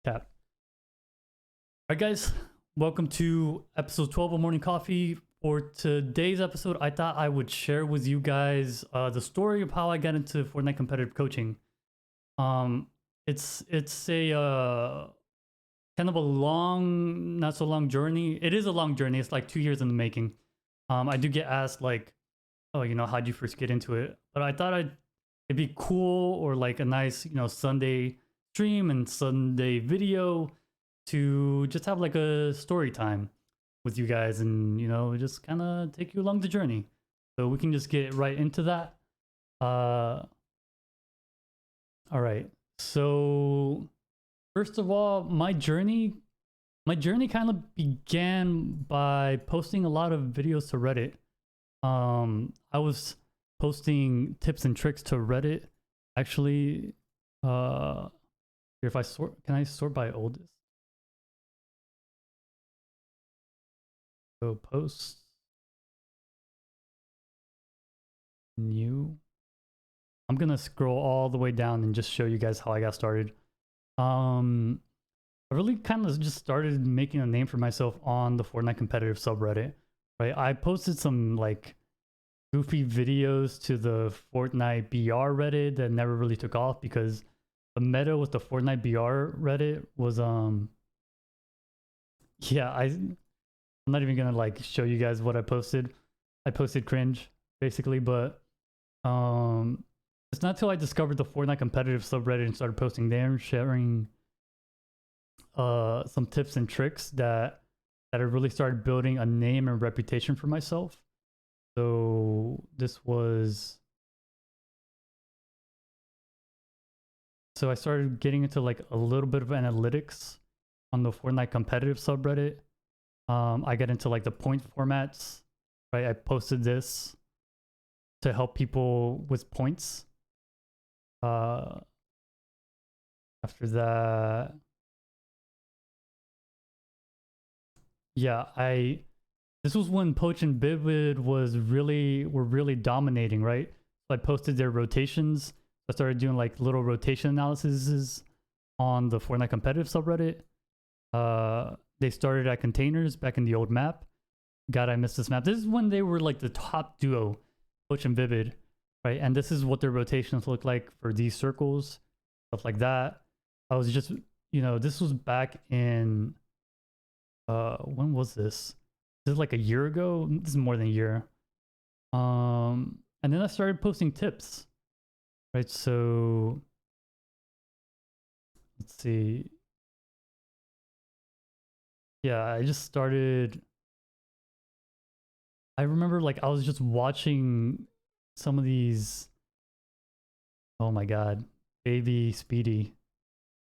Tap. All right, guys, welcome to episode 12 of Morning Coffee. For today's episode, I thought I would share with you guys the story of how I got into Fortnite competitive coaching. It's a kind of a long, not so long journey. It is a long journey. It's like 2 years in the making. I do get asked like, oh, how'd you first get into it? But I thought it'd be cool, or like a nice, Sunday stream and Sunday video to just have like a story time with you guys and just kind of take you along the journey. So we can just get right into that. All right. So first of all, my journey kind of began by posting a lot of videos to Reddit. I was posting tips and tricks to Reddit. Actually, here, if I sort, can I sort by oldest? So posts, new. I'm gonna scroll all the way down and just show you guys how I got started. I really kind of just started making a name for myself on the Fortnite competitive subreddit, right? I posted some like goofy videos to the Fortnite BR Reddit that never really took off because the meta with the Fortnite BR Reddit was yeah, I'm not even gonna like show you guys what I posted. I posted cringe basically, but it's not till I discovered the Fortnite competitive subreddit and started posting there, sharing some tips and tricks that I really started building a name and reputation for myself. So I started getting into like a little bit of analytics on the Fortnite competitive subreddit. I got into like the point formats, right? I posted this to help people with points. After that, yeah, this was when Poach and Vivid were really dominating, right? So I posted their rotations. I started doing like little rotation analyses on the Fortnite competitive subreddit. They started at containers back in the old map. God, I missed this map. This is when they were like the top duo, Poach and Vivid, right? And this is what their rotations look like for these circles, stuff like that. I was just, this was back in, when was this? This is like a year ago. This is more than a year. And then I started posting tips, right? So let's see. Yeah, I just started. I remember like I was just watching some of these. Oh my god, baby Speedy,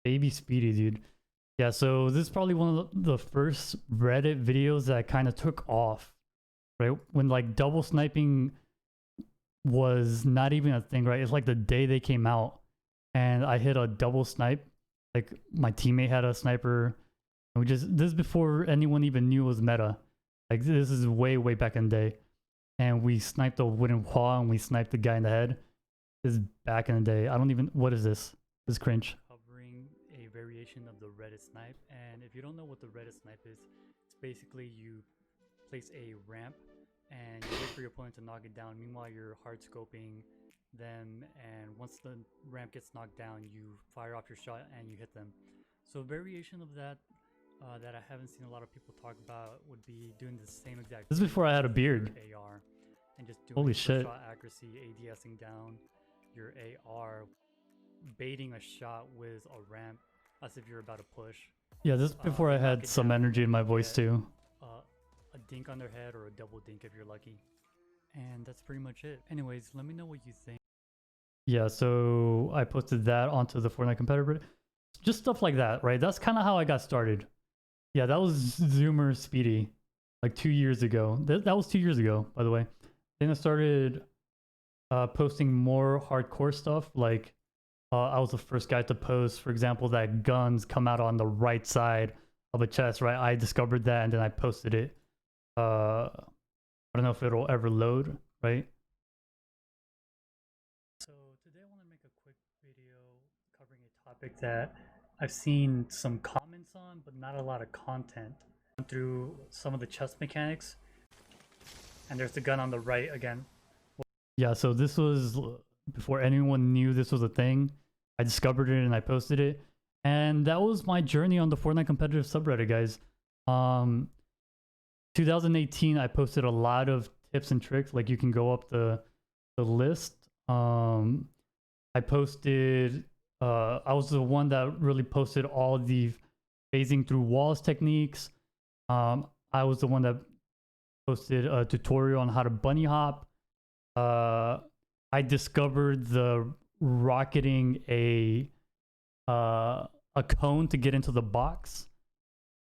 dude. Yeah, so this is probably one of the first Reddit videos that kind of took off, right? When like double sniping was not even a thing, right? It's like the day they came out and I hit a double snipe. Like my teammate had a sniper. And this is before anyone even knew it was meta. Like this is way back in the day. And we sniped a wooden wall and we sniped the guy in the head. This is back in the day. What is this? This is cringe. Covering a variation of the Reddit snipe. And if you don't know what the Reddit snipe is, it's basically you place a ramp and you wait for your opponent to knock it down. Meanwhile, you're hard scoping them, and once the ramp gets knocked down, you fire off your shot and you hit them. So a variation of that that I haven't seen a lot of people talk about would be doing the same exact. This is before I had a beard. AR, and just doing holy shit shot accuracy, ADSing down your AR, baiting a shot with a ramp as if you're about to push. Yeah, this is before I had some energy in my voice too. A dink on their head or a double dink if you're lucky. And that's pretty much it. Anyways, let me know what you think. Yeah, so I posted that onto the Fortnite competitor. Just stuff like that, right? That's kind of how I got started. Yeah, that was Zoomer Speedy, like 2 years ago. That was 2 years ago, by the way. Then I started posting more hardcore stuff. Like I was the first guy to post, for example, that guns come out on the right side of a chest, right? I discovered that and then I posted it. I don't know if it'll ever load, right? So today I want to make a quick video covering a topic that I've seen some comments on, but not a lot of content. Went through some of the chess mechanics, and there's the gun on the right again. Yeah, so this was before anyone knew this was a thing. I discovered it and I posted it, and that was my journey on the Fortnite competitive subreddit, guys. 2018, I posted a lot of tips and tricks. Like you can go up the list. I posted. I was the one that really posted all the phasing through walls techniques. I was the one that posted a tutorial on how to bunny hop. I discovered the rocketing a cone to get into the box.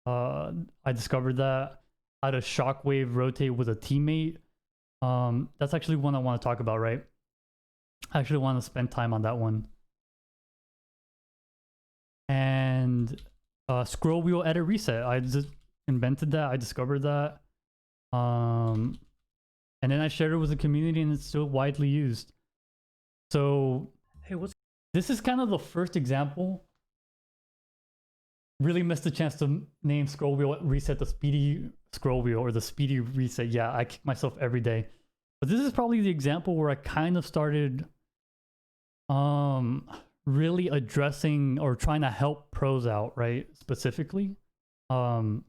I discovered that. How to shockwave rotate with a teammate. That's actually one I want to talk about, right? I actually want to spend time on that one. And scroll wheel edit reset. I just invented that. I discovered that. And then I shared it with the community, and it's still widely used. So, hey, this is kind of the first example. Really missed the chance to name scroll wheel reset the speedy scroll wheel or the speedy reset. Yeah, I kick myself every day. But this is probably the example where I kind of started really addressing or trying to help pros out, right? Specifically. So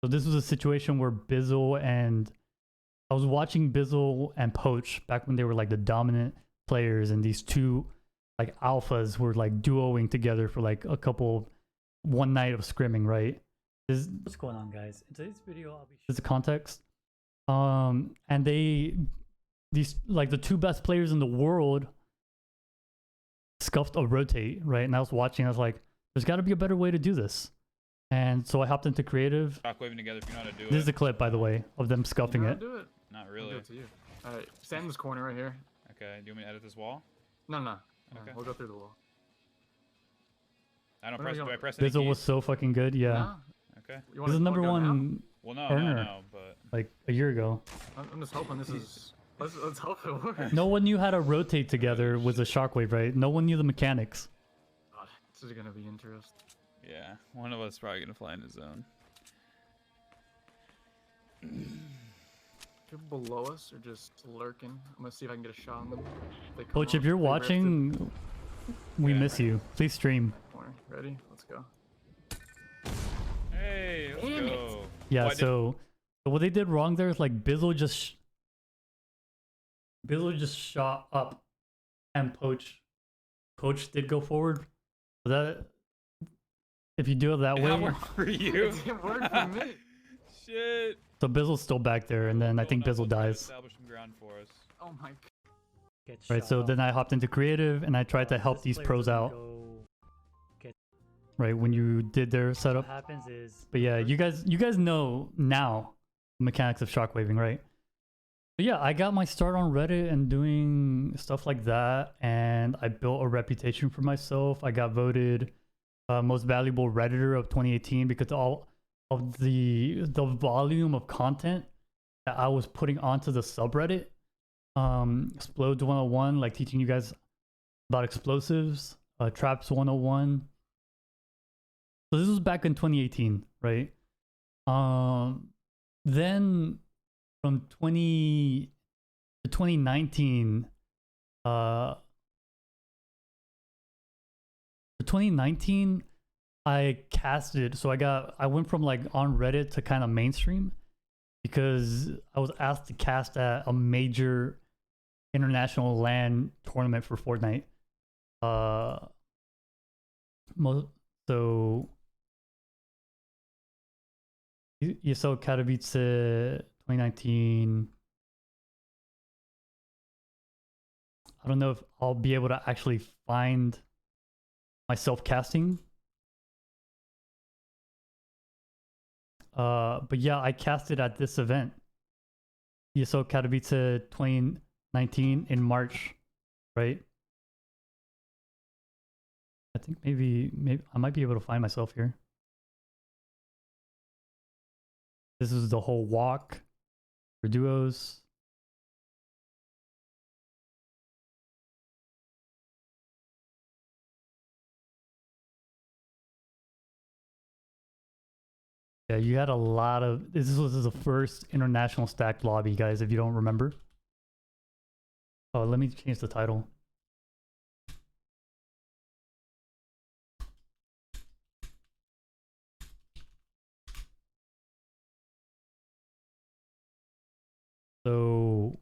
this was a situation where Bizzle and I was watching Bizzle and Poach back when they were like the dominant players, and these two like alphas were like duoing together for like one night of scrimming, right? What's going on, guys? In today's video, I'll be sharing the context. And these like the two best players in the world scuffed a rotate, right? And I was watching, I was like, there's got to be a better way to do this. And so I hopped into creative. Shockwaving together if you know how to do it. This is a clip, by the way, of them scuffing it. Do it. Not really. I'll do it to you. All right, stand in this corner right here. Okay, do you want me to edit this wall? No. Okay. We'll go through the wall. I don't Where press. are Do we I press? Bizzle was so fucking good, yeah. No? Okay. You This is number wanna go now? one Well, no, Earner. but like a year ago. I'm just hoping this is. Let's hope it works. No one knew how to rotate together with a shockwave, right? No one knew the mechanics. God, this is gonna be interesting. yeah, one of us is probably gonna fly in his zone. People below us are just lurking. I'm gonna see if I can get a shot on them. They come Coach, up, if you're they rift it. watching, we Yeah. miss you. Please stream. Corner. Ready? Let's go. Hey, let's Damn it. go. Yeah, Why so what they did wrong there is like Bizzle just shot up and Poach did go forward. So that if you do it that did that way, work for you? It didn't work for me. Shit. so Bizzle's still back there, and then I think Bizzle dies. Establish some ground for us. Oh my god. Right, so then I hopped into creative and I tried to help these pros out. Right, when you did their setup. What happens is, But yeah, you guys know now the mechanics of shockwaving, right? But yeah, I got my start on Reddit and doing stuff like that, and I built a reputation for myself. I got voted most valuable Redditor of 2018 because all of the volume of content that I was putting onto the subreddit. Explodes 101, like teaching you guys about explosives, traps 101. So this was back in 2018, right? Then from 2019, for 2019, I casted. So I went from like on Reddit to kind of mainstream because I was asked to cast at a major international LAN tournament for Fortnite. So ESL Katowice 2019. I don't know if I'll be able to actually find myself casting. But yeah, I casted at this event. ESL Katowice 2019 in March, right? I think maybe I might be able to find myself here. This is the whole walk for duos. Yeah, you had a lot of. This was the first international stacked lobby, guys. If you don't remember. Oh, let me change the title. So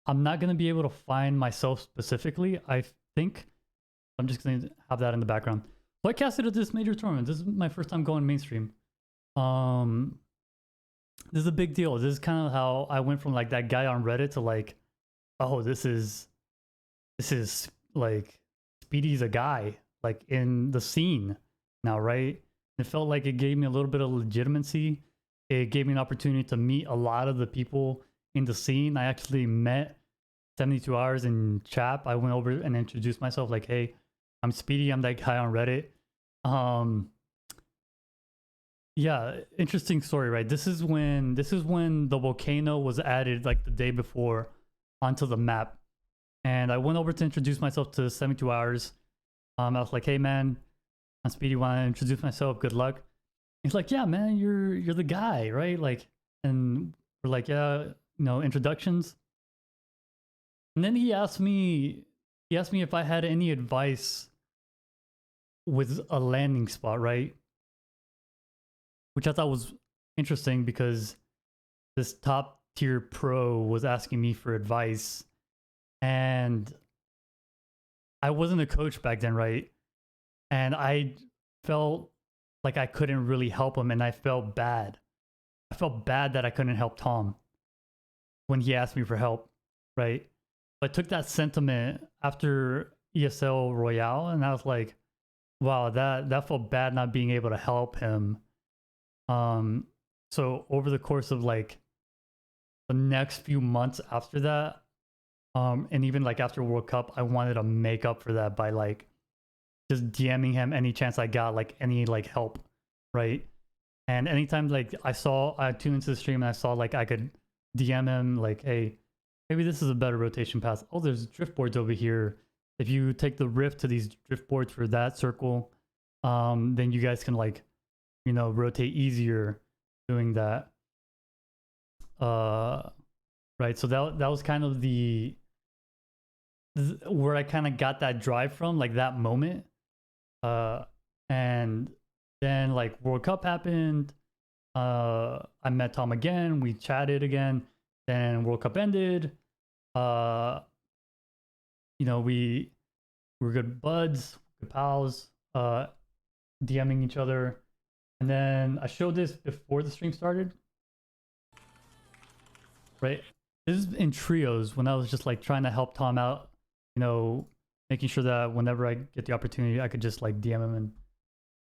I'm not gonna be able to find myself specifically. I think I'm just gonna have that in the background. So I casted at this major tournament. This is my first time going mainstream. This is a big deal. This is kind of how I went from like that guy on Reddit to like, oh, this is like Speedy's a guy like in the scene now, right? It felt like it gave me a little bit of legitimacy. It gave me an opportunity to meet a lot of the people in the scene. I actually met 72 Hours in Chap. I went over and introduced myself like, hey, I'm Speedy. I'm that guy on Reddit. Yeah, interesting story, right? This is when the volcano was added like the day before onto the map. And I went over to introduce myself to 72 Hours. I was like, hey man, I'm Speedy, want to introduce myself, good luck. He's like, yeah, man, you're the guy, right? Like, and we're like, yeah, introductions. And then he asked me if I had any advice with a landing spot, right? Which I thought was interesting because this top tier pro was asking me for advice. And I wasn't a coach back then, right? And I felt like I couldn't really help him, and I felt bad. I felt bad that I couldn't help Tom when he asked me for help, right? But I took that sentiment after ESL Royale, and I was like, wow, that felt bad not being able to help him. So over the course of like the next few months after that, and even like after World Cup, I wanted to make up for that by like just DMing him any chance I got, like any like help, right? And anytime like I tuned into the stream and I saw like I could DM him like, hey, maybe this is a better rotation path. Oh, there's drift boards over here. If you take the rift to these drift boards for that circle, then you guys can like, rotate easier doing that. Right. So that was kind of where I kind of got that drive from, like that moment. And then like World Cup happened. I met Tom again. We chatted again. Then World Cup ended. We were good buds, good pals, DMing each other. And then I showed this before the stream started. Right? This is in trios when I was just like trying to help Tom out, making sure that whenever I get the opportunity, I could just like DM him and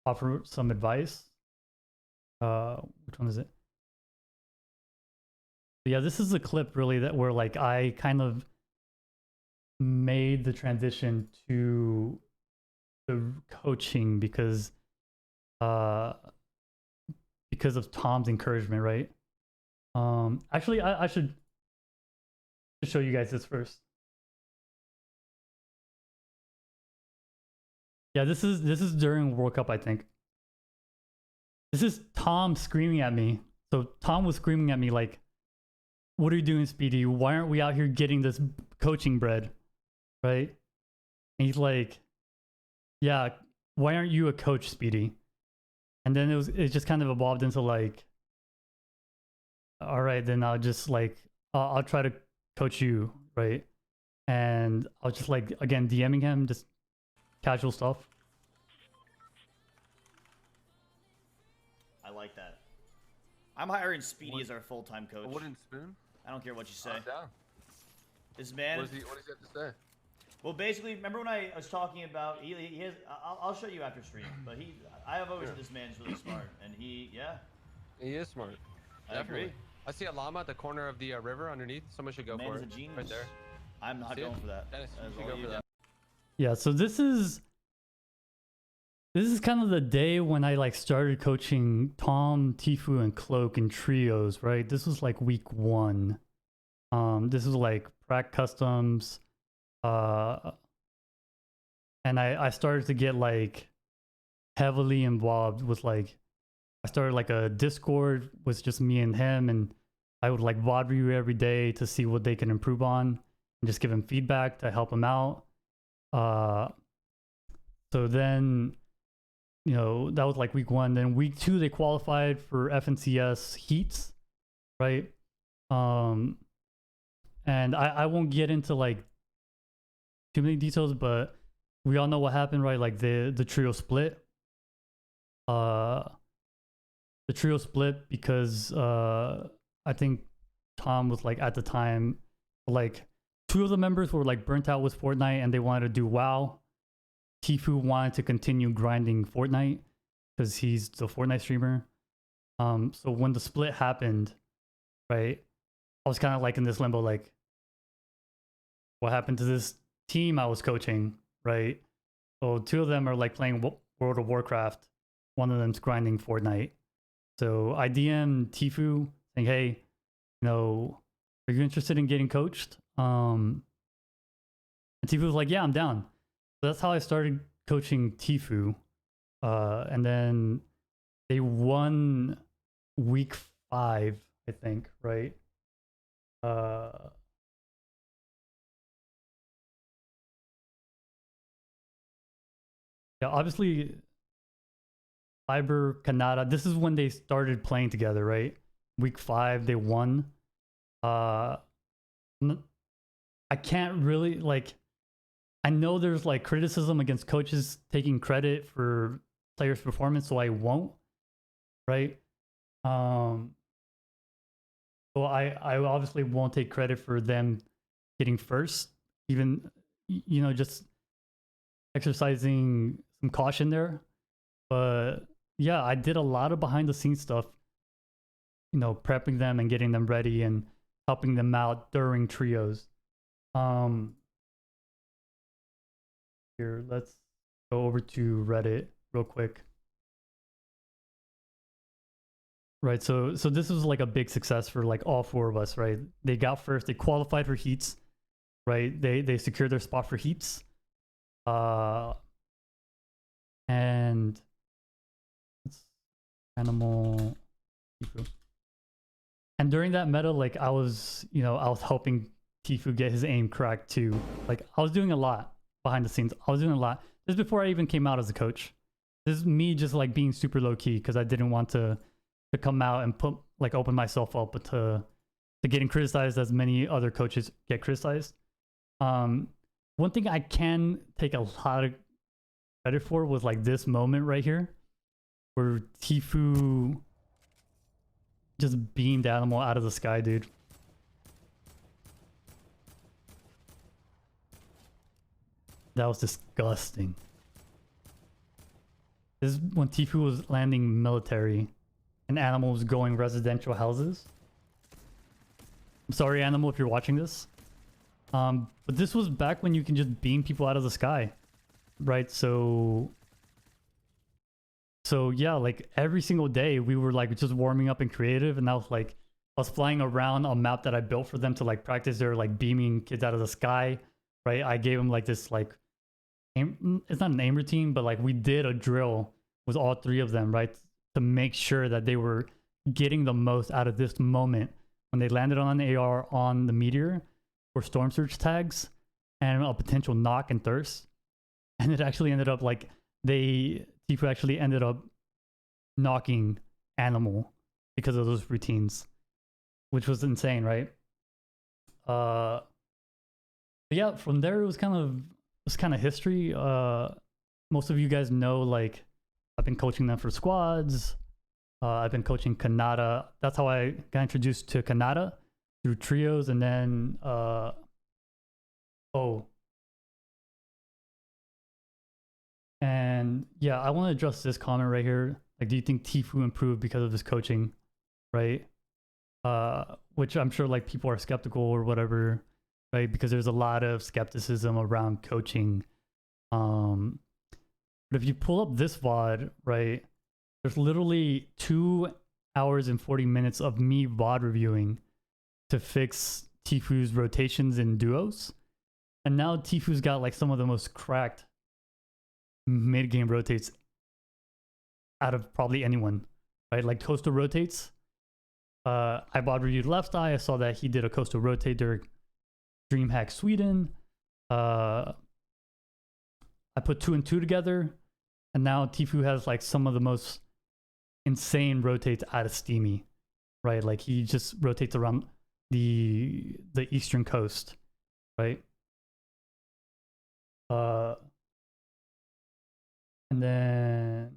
offer some advice. Which one is it? But yeah, this is a clip really where like I kind of made the transition to the coaching because of Tom's encouragement, right? Actually, I should show you guys this first. Yeah, this is during World Cup, I think. This is Tom screaming at me. So Tom was screaming at me like, what are you doing, Speedy? Why aren't we out here getting this coaching bread? Right? And he's like, yeah, why aren't you a coach, Speedy? And then it just kind of evolved into like, all right, then I'll just like, I'll try to coach you, right? And I was just like, again, DMing him, just casual stuff. I like that. I'm hiring Speedy as our full-time coach. A wooden spoon? I don't care what you say. I'm down. This man. What does he have to say? Well, basically, remember when I was talking about he has. I'll show you after stream. But I have always said this man's really smart, and he is smart. I agree. I see a llama at the corner of the river underneath. Someone should go Man for is it. a genius. Right there. I'm not going for that. Dennis, That is you should all go you. for that. Yeah, so this is kind of the day when I like started coaching Tom, Tfue, and Cloak in trios, right? This was like week 1. This was like Prac Customs. And I started to get like heavily involved with like I started like a Discord with just me and him, and I would like VOD review every day to see what they can improve on and just give him feedback to help him out. So then, you know, that was like week 1. Then week 2, they qualified for FNCS heats, right? And I won't get into like too many details, but we all know what happened, right? Like the trio split. The trio split because I think Tom was like at the time, like 2 of the members were like burnt out with Fortnite and they wanted to do WoW. Tfue wanted to continue grinding Fortnite because he's the Fortnite streamer. So when the split happened, right, I was kind of like in this limbo, like, what happened to this team I was coaching, right? So 2 of them are like playing World of Warcraft. One of them's grinding Fortnite. So I DM Tfue saying, hey, you know, are you interested in getting coached? And Tfue was like, yeah, I'm down. So that's how I started coaching Tfue. And then they won week 5, I think, right? Yeah, obviously, Fiber, Kanata, this is when they started playing together, right? Week 5, they won. I can't really, like, I know there's like criticism against coaches taking credit for players' performance, so I won't, right? So I obviously won't take credit for them getting first, even, you know, just exercising some caution there. But yeah, I did a lot of behind the scenes stuff, you know, prepping them and getting them ready and helping them out during trios. Here, let's go over to Reddit real quick. Right, so this was like a big success for like all 4 of us, right? They got first, they qualified for heats, right? They secured their spot for heats. And it's Animal. And during that meta, like I was helping Tfue get his aim correct too. Like I was doing a lot behind the scenes. I was doing a lot. This is before I even came out as a coach. This is me just like being super low key because I didn't want to come out and open myself up to getting criticized as many other coaches get criticized. One thing I can take a lot of credit for was like this moment right here where Tfue just beamed Animal out of the sky, dude. That was disgusting. This is when Tfue was landing military and Animal was going residential houses. I'm sorry, Animal, if you're watching this. But this was back when you can just beam people out of the sky, right? So yeah, like every single day we were like just warming up in creative, and I was flying around a map that I built for them to like practice their like beaming kids out of the sky, right? I gave them like this like it's not an aim routine, but like we did a drill with all 3 of them, right, to make sure that they were getting the most out of this moment when they landed on an AR on the meteor for storm surge tags and a potential knock and thirst. And it actually ended up like Tfue actually ended up knocking Animal because of those routines, which was insane, right? But yeah, from there it was kind of history. Most of you guys know, like, I've been coaching them for squads. I've been coaching Kanata. That's how I got introduced to Kanata, through trios. And then and yeah, I want to address this comment right here. Like, do you think Tfue improved because of his coaching, right? Which I'm sure like people are skeptical or whatever, right? Because there's a lot of skepticism around coaching. But if you pull up this VOD, right, there's literally 2 hours and 40 minutes of me VOD reviewing to fix Tfue's rotations in duos. And now Tfue's got like some of the most cracked mid-game rotates out of probably anyone, right? Like coastal rotates. I bought reviewed Left Eye. I saw that he did a coastal rotate during DreamHack Sweden. I put 2 and 2 together, and now Tfue has like some of the most insane rotates out of Steamy, right? Like he just rotates around the eastern coast, right? And then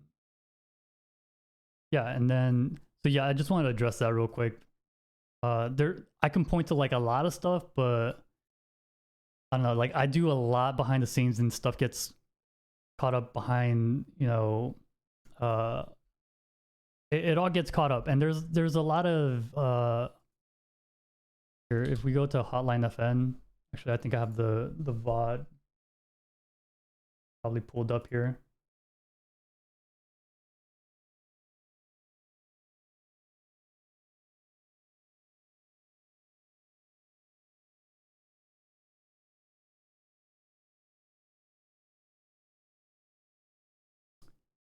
yeah, and then so yeah, I just wanted to address that real quick. I can point to like a lot of stuff, but I don't know, like I do a lot behind the scenes and stuff gets caught up behind, you know, it all gets caught up, and there's a lot of here, if we go to Hotline FN, actually I think I have the VOD probably pulled up here.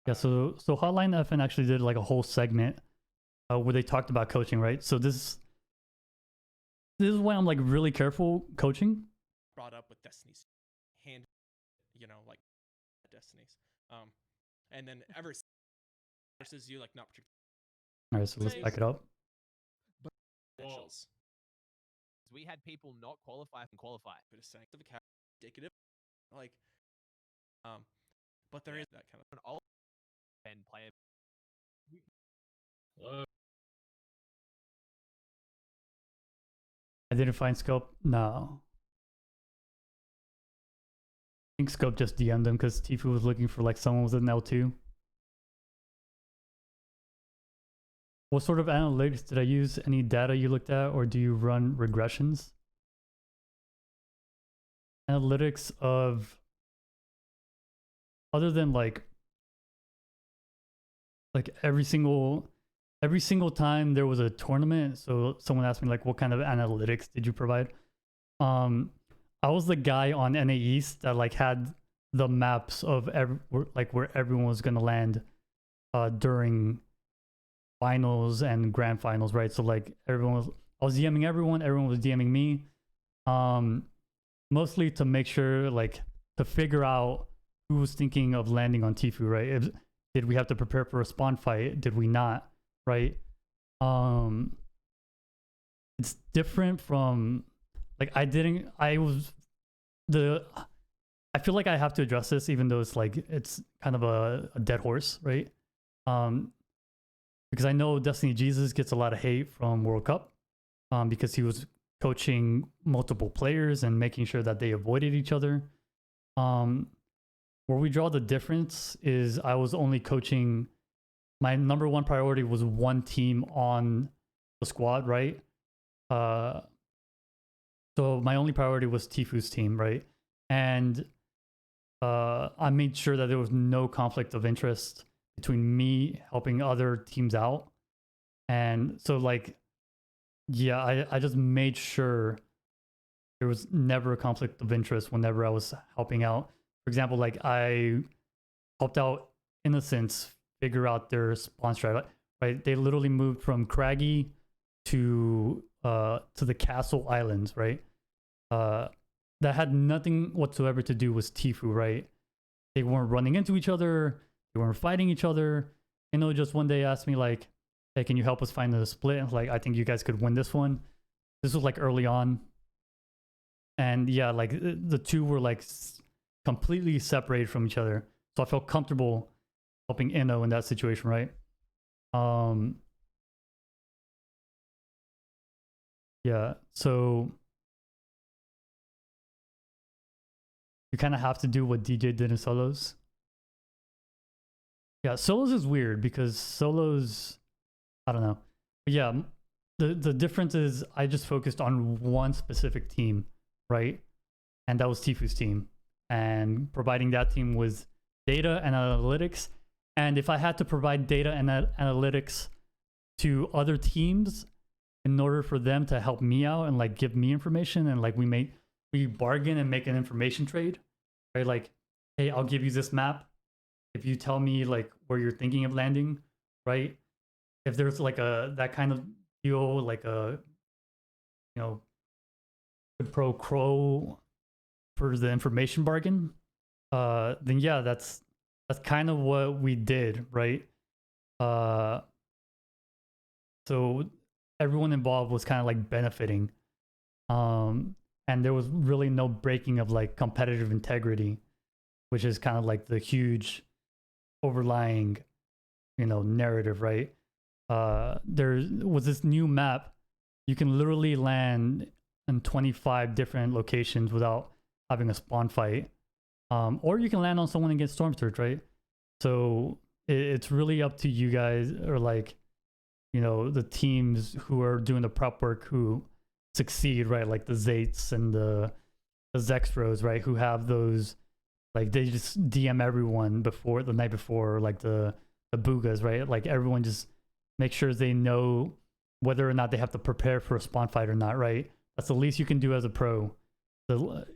Yeah, so Hotline FN actually did like a whole segment where they talked about coaching, right? So this is why I'm like really careful coaching. Brought up with Destiny's hand, you know, like Destiny's. And then ever versus you, like not particularly All right, so let's back it up. officials. We had people not qualify and qualify. But it's saying to the cap indicative, like, but there is that kind of An old and player. I didn't find Scope. No. I think Scope just DM'd him because Tfue was looking for like someone was in L2. What sort of analytics did I use? Any data you looked at, or do you run regressions? Analytics of, other than like every single time there was a tournament, so someone asked me like, what kind of analytics did you provide? I was the guy on NA East that like had the maps of where everyone was gonna land during finals and grand finals, right? So like I was DMing everyone was DMing me, mostly to make sure, like, to figure out who was thinking of landing on Tfue, right? Did we have to prepare for a spawn fight? Did we not? Right? It's different from like I feel like I have to address this, even though it's kind of a dead horse, right? Because I know Destiny Jesus gets a lot of hate from World Cup, because he was coaching multiple players and making sure that they avoided each other. Where we draw the difference is I was only coaching, my number one priority was one team on the squad, right? So my only priority was Tfue's team, right? And I made sure that there was no conflict of interest between me helping other teams out. And so like, yeah, I just made sure there was never a conflict of interest whenever I was helping out. For example, like I helped out Innocence figure out their spawn strat, right? They literally moved from Craggy to the Castle Islands, right? That had nothing whatsoever to do with Tfue, right? They weren't running into each other, they weren't fighting each other. You know, just one day asked me like, hey, can you help us find the split? And like, I think you guys could win this one. This was like early on. And yeah, like the two were like completely separated from each other. So I felt comfortable helping Inno in that situation, right? Yeah, so you kind of have to do what DJ did in solos. Yeah, solos is weird because solos, I don't know. But yeah, the difference is I just focused on one specific team, right? And that was Tfue's team. And providing that team with data and analytics. And if I had to provide data and analytics to other teams in order for them to help me out and like give me information, and like we bargain and make an information trade, right? Like, hey, I'll give you this map if you tell me like where you're thinking of landing, right? if there's like that kind of deal, like quid pro quo for the information bargain, then yeah, that's kind of what we did, right? So everyone involved was kind of like benefiting, and there was really no breaking of like competitive integrity, which is kind of like the huge overlying, narrative, right? There was this new map. You can literally land in 25 different locations without having a spawn fight, or you can land on someone and get storm surge, right? So it's really up to you guys, or like, the teams who are doing the prep work who succeed, right? Like the Zates and the Zexpros, right? Who have those, like, they just DM everyone before the night before, or like the Boogas, right? Like everyone just make sure they know whether or not they have to prepare for a spawn fight or not, right? That's the least you can do as a pro. The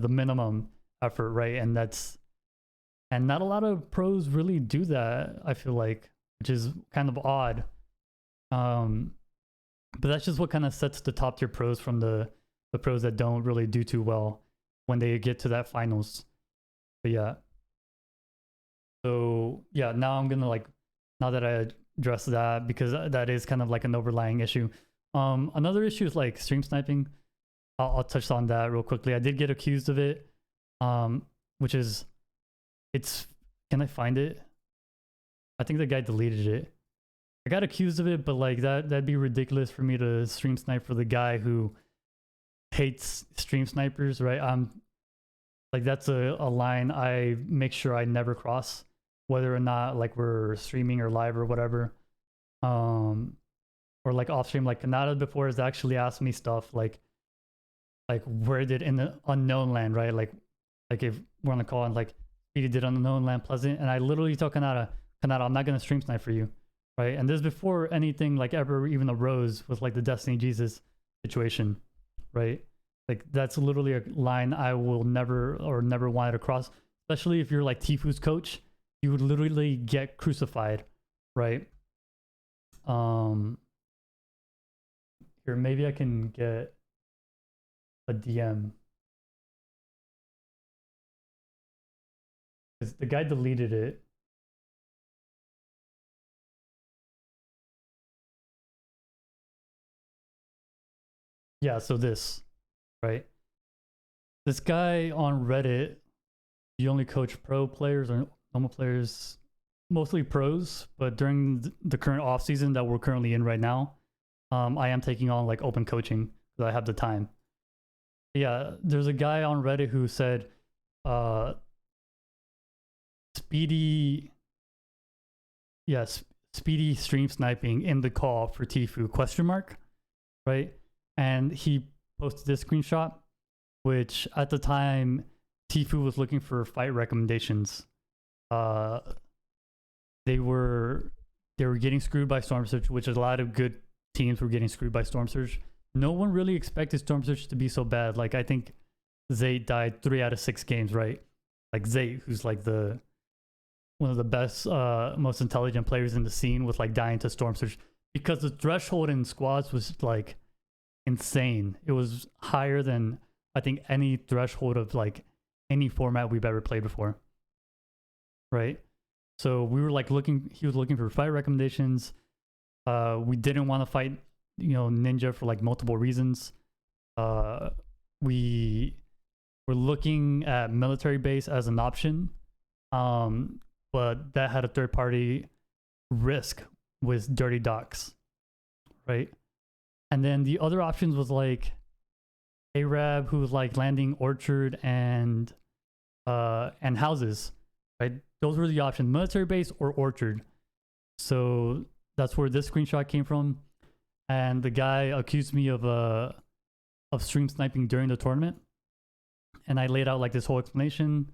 minimum effort, right? And not a lot of pros really do that, I feel like, which is kind of odd. But that's just what kind of sets the top tier pros from the pros that don't really do too well when they get to that finals. But yeah. So yeah, now that I addressed that, because that is kind of like an overlying issue. Another issue is like stream sniping. I'll touch on that real quickly. I did get accused of it, which is, can I find it? I think the guy deleted it. I got accused of it, but like that'd be ridiculous for me to stream snipe for the guy who hates stream snipers, right? Like, that's a line I make sure I never cross, whether or not like we're streaming or live or whatever. Or like off stream, like Kanata before has actually asked me stuff like where did in the unknown land, right? Like if we're on the call and like Speedy did unknown land Pleasant, and I literally told Kanata, I'm not gonna stream snipe for you, right? And this is before anything like ever even arose with like the Destiny Jesus situation, right? Like that's literally a line I will never wanted to cross, especially if you're like Tfu's coach. You would literally get crucified, right? Here, maybe I can get a DM. Because the guy deleted it. Yeah, so this, right? This guy on Reddit, you only coach pro players or normal players, mostly pros, but during the current off season that we're currently in right now, I am taking on like open coaching because I have the time. Yeah, there's a guy on Reddit who said, Speedy stream sniping in the call for Tfu ? Right? And he posted this screenshot, which at the time Tfu was looking for fight recommendations. They were getting screwed by Storm Surge, which a lot of good teams were getting screwed by Storm Surge. No one really expected Storm Surge to be so bad. Like, I think Zayt died 3 out of 6 games, right? Like Zayt, who's like one of the best, most intelligent players in the scene, was like dying to Storm Surge because the threshold in squads was like insane. It was higher than I think any threshold of like any format we've ever played before, right? So we were like he was looking for fight recommendations. We didn't want to fight, Ninja for like multiple reasons. We were looking at military base as an option, but that had a third party risk with Dirty Docks, right? And then the other options was like Arab, who was like landing Orchard and houses, right? Those were the options: military base or Orchard. So that's where this screenshot came from. And the guy accused me of stream sniping during the tournament. And I laid out like this whole explanation.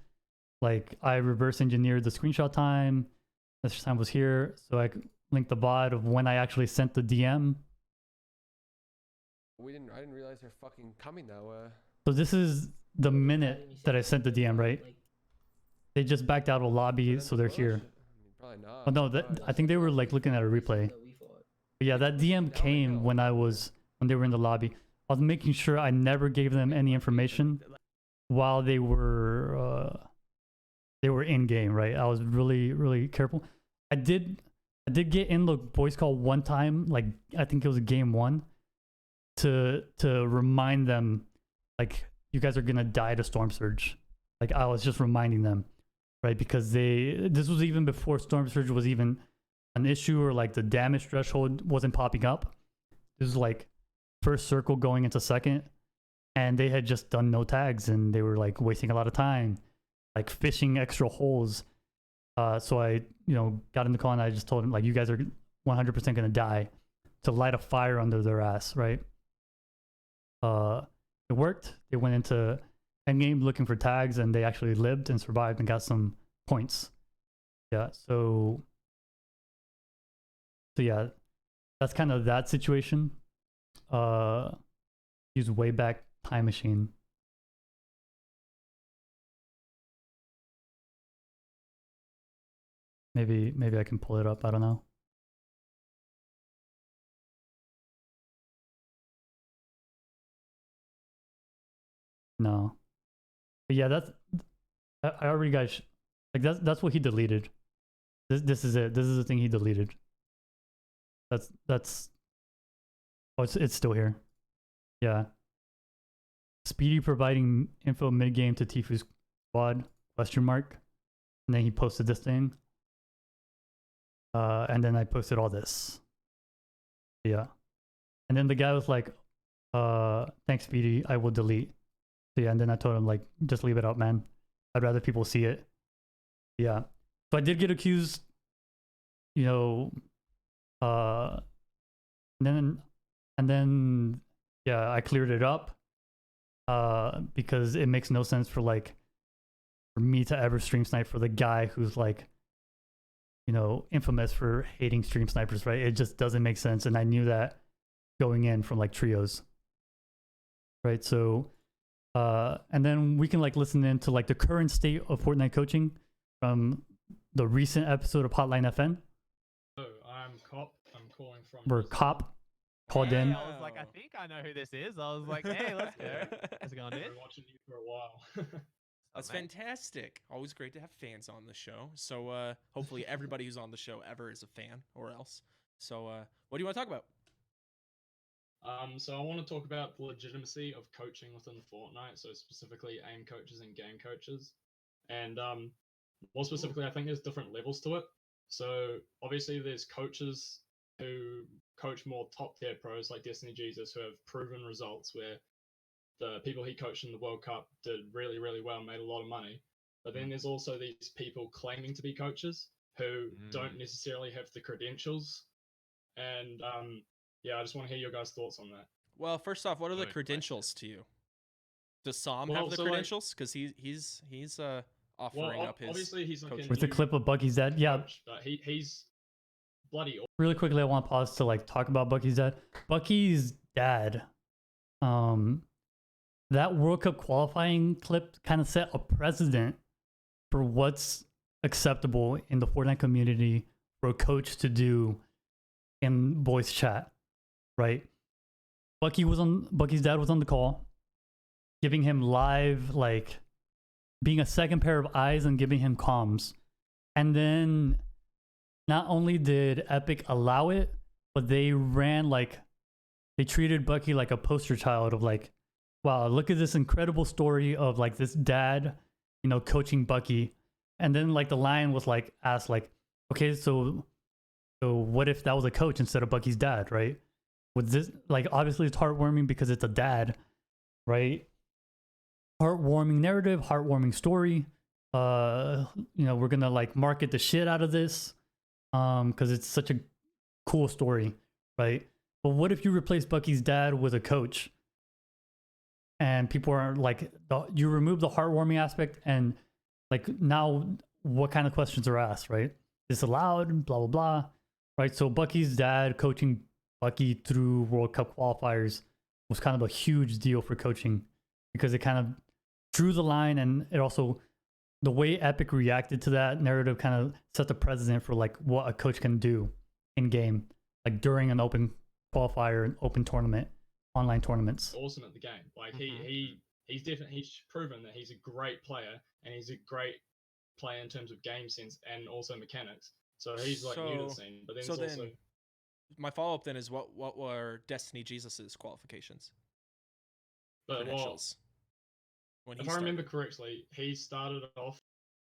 Like, I reverse engineered the screenshot time. This time was here. So I linked the VOD of when I actually sent the DM. I didn't realize they're fucking coming though. So this is the minute that I sent the DM, right? They just backed out of a lobby, so they're here. Probably not. Oh no, I think they were like looking at a replay. But yeah, that DM came when they were in the lobby. I was making sure I never gave them any information while they were in game, right? I was really, really careful. I did get in the voice call one time, like I think it was game 1, to remind them, like, you guys are gonna die to Storm Surge. Like, I was just reminding them, right? Because this was even before Storm Surge was even an issue, or like the damage threshold wasn't popping up. This was like first circle going into second, and they had just done no tags, and they were like wasting a lot of time, like fishing extra holes. So I, got in the call and I just told them, like, you guys are 100% gonna die, to light a fire under their ass, right? It worked. They went into endgame looking for tags, and they actually lived and survived and got some points. Yeah, so yeah, that's kind of that situation. Use Wayback Time Machine. Maybe I can pull it up. I don't know. No. But yeah, I already got like that's what he deleted. This is it. This is the thing he deleted. That's oh, it's still here. Yeah. Speedy providing info mid game to Tifu's squad ? And then he posted this thing. And then I posted all this. Yeah. And then the guy was like, thanks, Speedy, I will delete. So yeah, and then I told him, like, just leave it up, man. I'd rather people see it. Yeah. So I did get accused, and then yeah, I cleared it up. Because it makes no sense for me to ever stream snipe for the guy who's like, infamous for hating stream snipers, right? It just doesn't make sense. And I knew that going in from like trios. Right. So and then we can listen into the current state of Fortnite coaching from the recent episode of Hotline FN. Hello, I'm Cop. I'm calling from. Where Cop called in. I was like, I think I know who this is. I was like, hey, let's go. How's it going, dude? I've been watching you for a while. That's fantastic. Always great to have fans on the show. So hopefully everybody who's on the show ever is a fan, or else. So what do you want to talk about? So I want to talk about the legitimacy of coaching within Fortnite. So specifically aim coaches and game coaches. And more specifically, I think there's different levels to it. So obviously there's coaches who coach more top tier pros like Destiny Jesus, who have proven results where the people he coached in the World Cup did really, really well, made a lot of money. But then there's also these people claiming to be coaches who don't necessarily have the credentials. And yeah, I just want to hear your guys' thoughts on that. Well, first off, what are the credentials to you? Does Sam have the credentials? Because he's offering up his. Obviously, he's like with the clip of Bucky's dad. Yeah. But he's bloody. Really quickly, I want to pause to talk about Bucky's dad. Bucky's dad, that World Cup qualifying clip kind of set a precedent for what's acceptable in the Fortnite community for a coach to do in voice chat, right? Bucky's dad was on the call, giving him live, being a second pair of eyes and giving him comms. And then not only did Epic allow it, but they ran they treated Bucky like a poster child of wow, look at this incredible story of this dad, coaching Bucky. And then the line was asked okay, so what if that was a coach instead of Bucky's dad, right? With this, obviously it's heartwarming because it's a dad, right? Heartwarming narrative, heartwarming story. We're gonna market the shit out of this, because it's such a cool story, right? But what if you replace Bucky's dad with a coach? And people are you remove the heartwarming aspect, and now what kind of questions are asked, right? Is this allowed? Blah blah blah, right? So Bucky's dad coaching Bucky through World Cup qualifiers was kind of a huge deal for coaching, because it kind of drew the line, and it also, the way Epic reacted to that narrative kind of set the precedent for what a coach can do in game. like during an open qualifier, an open tournament, online tournaments. Awesome at the game. Like he's definitely he's proven that he's a great player and he's a great player in terms of game sense and also mechanics. So he's like new to the scene. But then So it's also then, my follow up then is what were Destiny Jesus's qualifications? but well, Credentials. When he if I remember started? correctly, he started off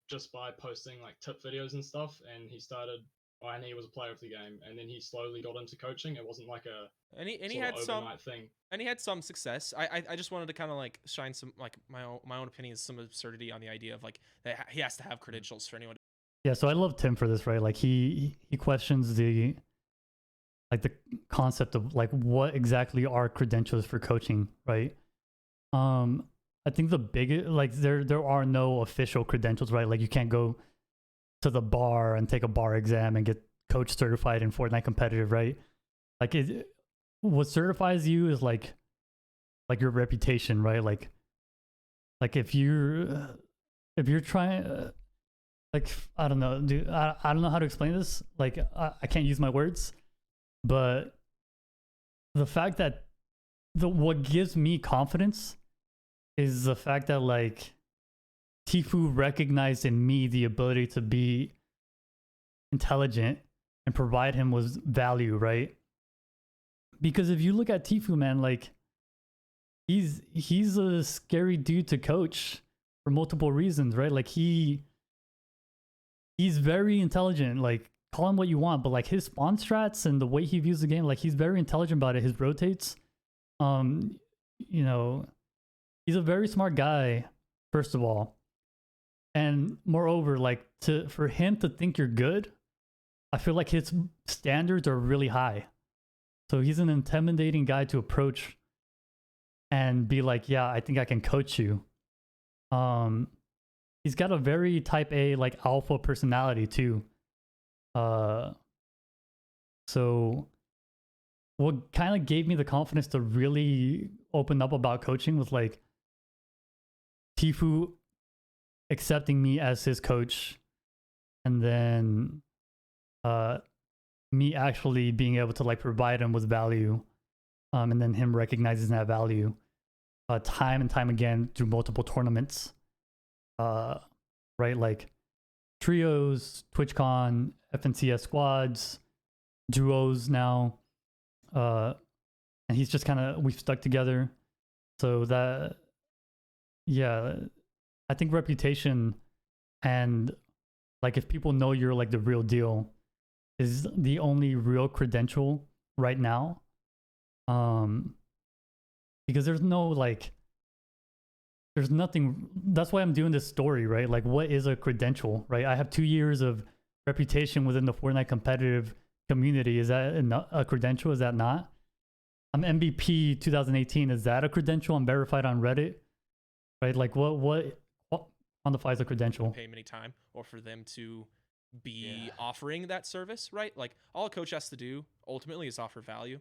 just by posting like tip videos and stuff, and he was a player of the game, and then he slowly got into coaching. It wasn't like a And he sort had of some overnight thing. and he had some success. I just wanted to kind of like shine some like my own opinion, some absurdity on the idea of like that he has to have credentials for anyone. Yeah, so I love Tim for this, right? Like he questions the concept of like what exactly are credentials for coaching, right? I think the biggest, like there are no official credentials, right? Like you can't go to the bar and take a bar exam and get coach certified in Fortnite competitive, right? Like what certifies you is like your reputation, right? Like if you're trying, like I don't know, dude, I don't know how to explain this. Like I can't use my words, but the fact that what gives me confidence is the fact that like Tfue recognized in me the ability to be intelligent and provide him with value, right? Because if you look at Tfue, man, like he's a scary dude to coach for multiple reasons, right? Like he's very intelligent. Like call him what you want, but like his spawn strats and the way he views the game, like he's very intelligent about it. His rotates, you know, he's a very smart guy, first of all. And moreover, like for him to think you're good, I feel like his standards are really high. So he's an intimidating guy to approach and be like, yeah, I think I can coach you. He's got a very type A, like alpha personality too. So what kind of gave me the confidence to really open up about coaching was like Tfue accepting me as his coach, and then me actually being able to like provide him with value, and then him recognizing that value time and time again through multiple tournaments, right? Like trios, TwitchCon, FNCS squads, duos now, and he's just kind of, we've stuck together. So that, yeah, I think reputation and like if people know you're like the real deal is the only real credential right now. Because there's no like, there's nothing, that's why I'm doing this story, right? Like what is a credential, right? I have 2 years of reputation within the Fortnite competitive community. Is that a credential? Is that not? I'm MVP 2018. Is that a credential? I'm verified on Reddit, right? Like what quantifies a credential? Pay many time, or for them to be offering that service, right? Like all a coach has to do ultimately is offer value,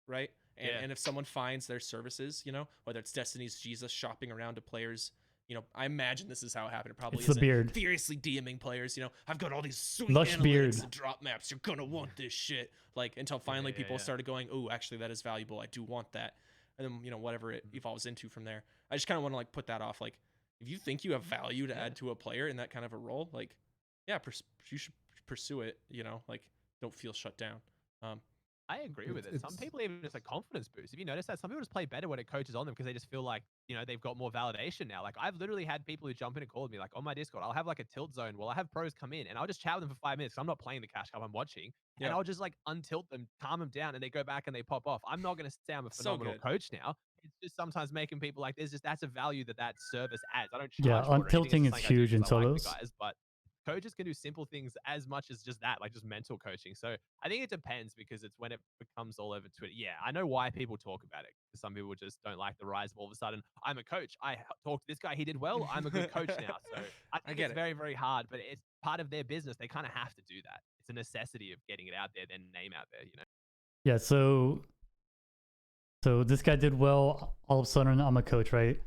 right? And if someone finds their services, you know, whether it's Destiny's Jesus shopping around to players, you know, I imagine this is how it happened. It probably It's the isn't. beard. Furiously DMing players, you know, I've got all these sweet Lush analytics beard. and drop maps. You're gonna want this shit. Like until finally people started going, oh, actually that is valuable. I do want that. And then, you know, whatever it evolves into from there. I just kind of want to like put that off. Like if you think you have value to add to a player in that kind of a role, like, yeah, you should pursue it, you know, like don't feel shut down. I agree with it. Some people even just a confidence boost. If you notice that, some people just play better when it coaches on them because they just feel like, you know, they've got more validation now. Like I've literally had people who jump in and call me like on my Discord. I'll have like a tilt zone. Well, I have pros come in and I'll just chat with them for 5 minutes because I'm not playing the Cash Cup. I'm watching. And I'll just like untilt them, calm them down, and they go back and they pop off. I'm not going to say I'm a phenomenal coach now. It's just sometimes making people like that's a value that service adds. I don't charge for it or anything. Untilting It's is just something I do huge in 'cause I like the solos. guys, but coaches can do simple things as much as just that, like just mental coaching. So I think it depends because it's when it becomes all over Twitter. Yeah, I know why people talk about it. Because some people just don't like the rise of all of a sudden, I'm a coach. I talked to this guy. He did well. I'm a good coach now. So I think it's very, very hard, but it's part of their business. They kind of have to do that. It's a necessity of getting it out there, their name out there, you know? Yeah, so this guy did well. All of a sudden, I'm a coach, right?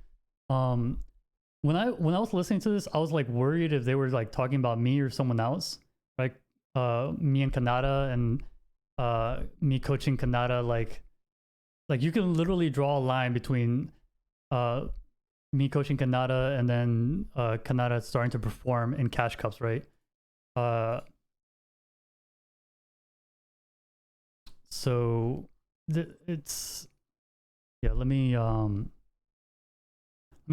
When I was listening to this, I was like worried if they were like talking about me or someone else, like me and Kanata and me coaching Kanata, like you can literally draw a line between me coaching Kanata and then Kanata starting to perform in cash cups, right? So it's yeah. Let me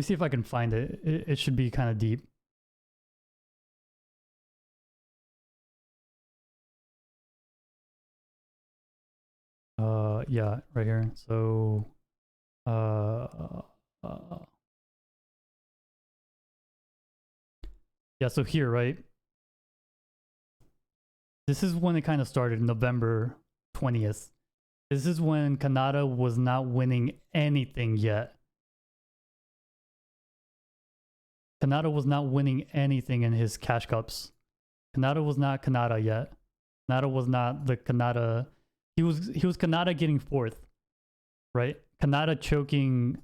see if I can find it. It should be kind of deep. Yeah, right here. So yeah, so here, right? This is when it kind of started, November 20th. This is when Kanata was not winning anything yet. Kanata was not winning anything in his cash cups. Kanata was not Kanata yet. Kanata was not the Kanata. He was Kanata getting fourth, right? Kanata choking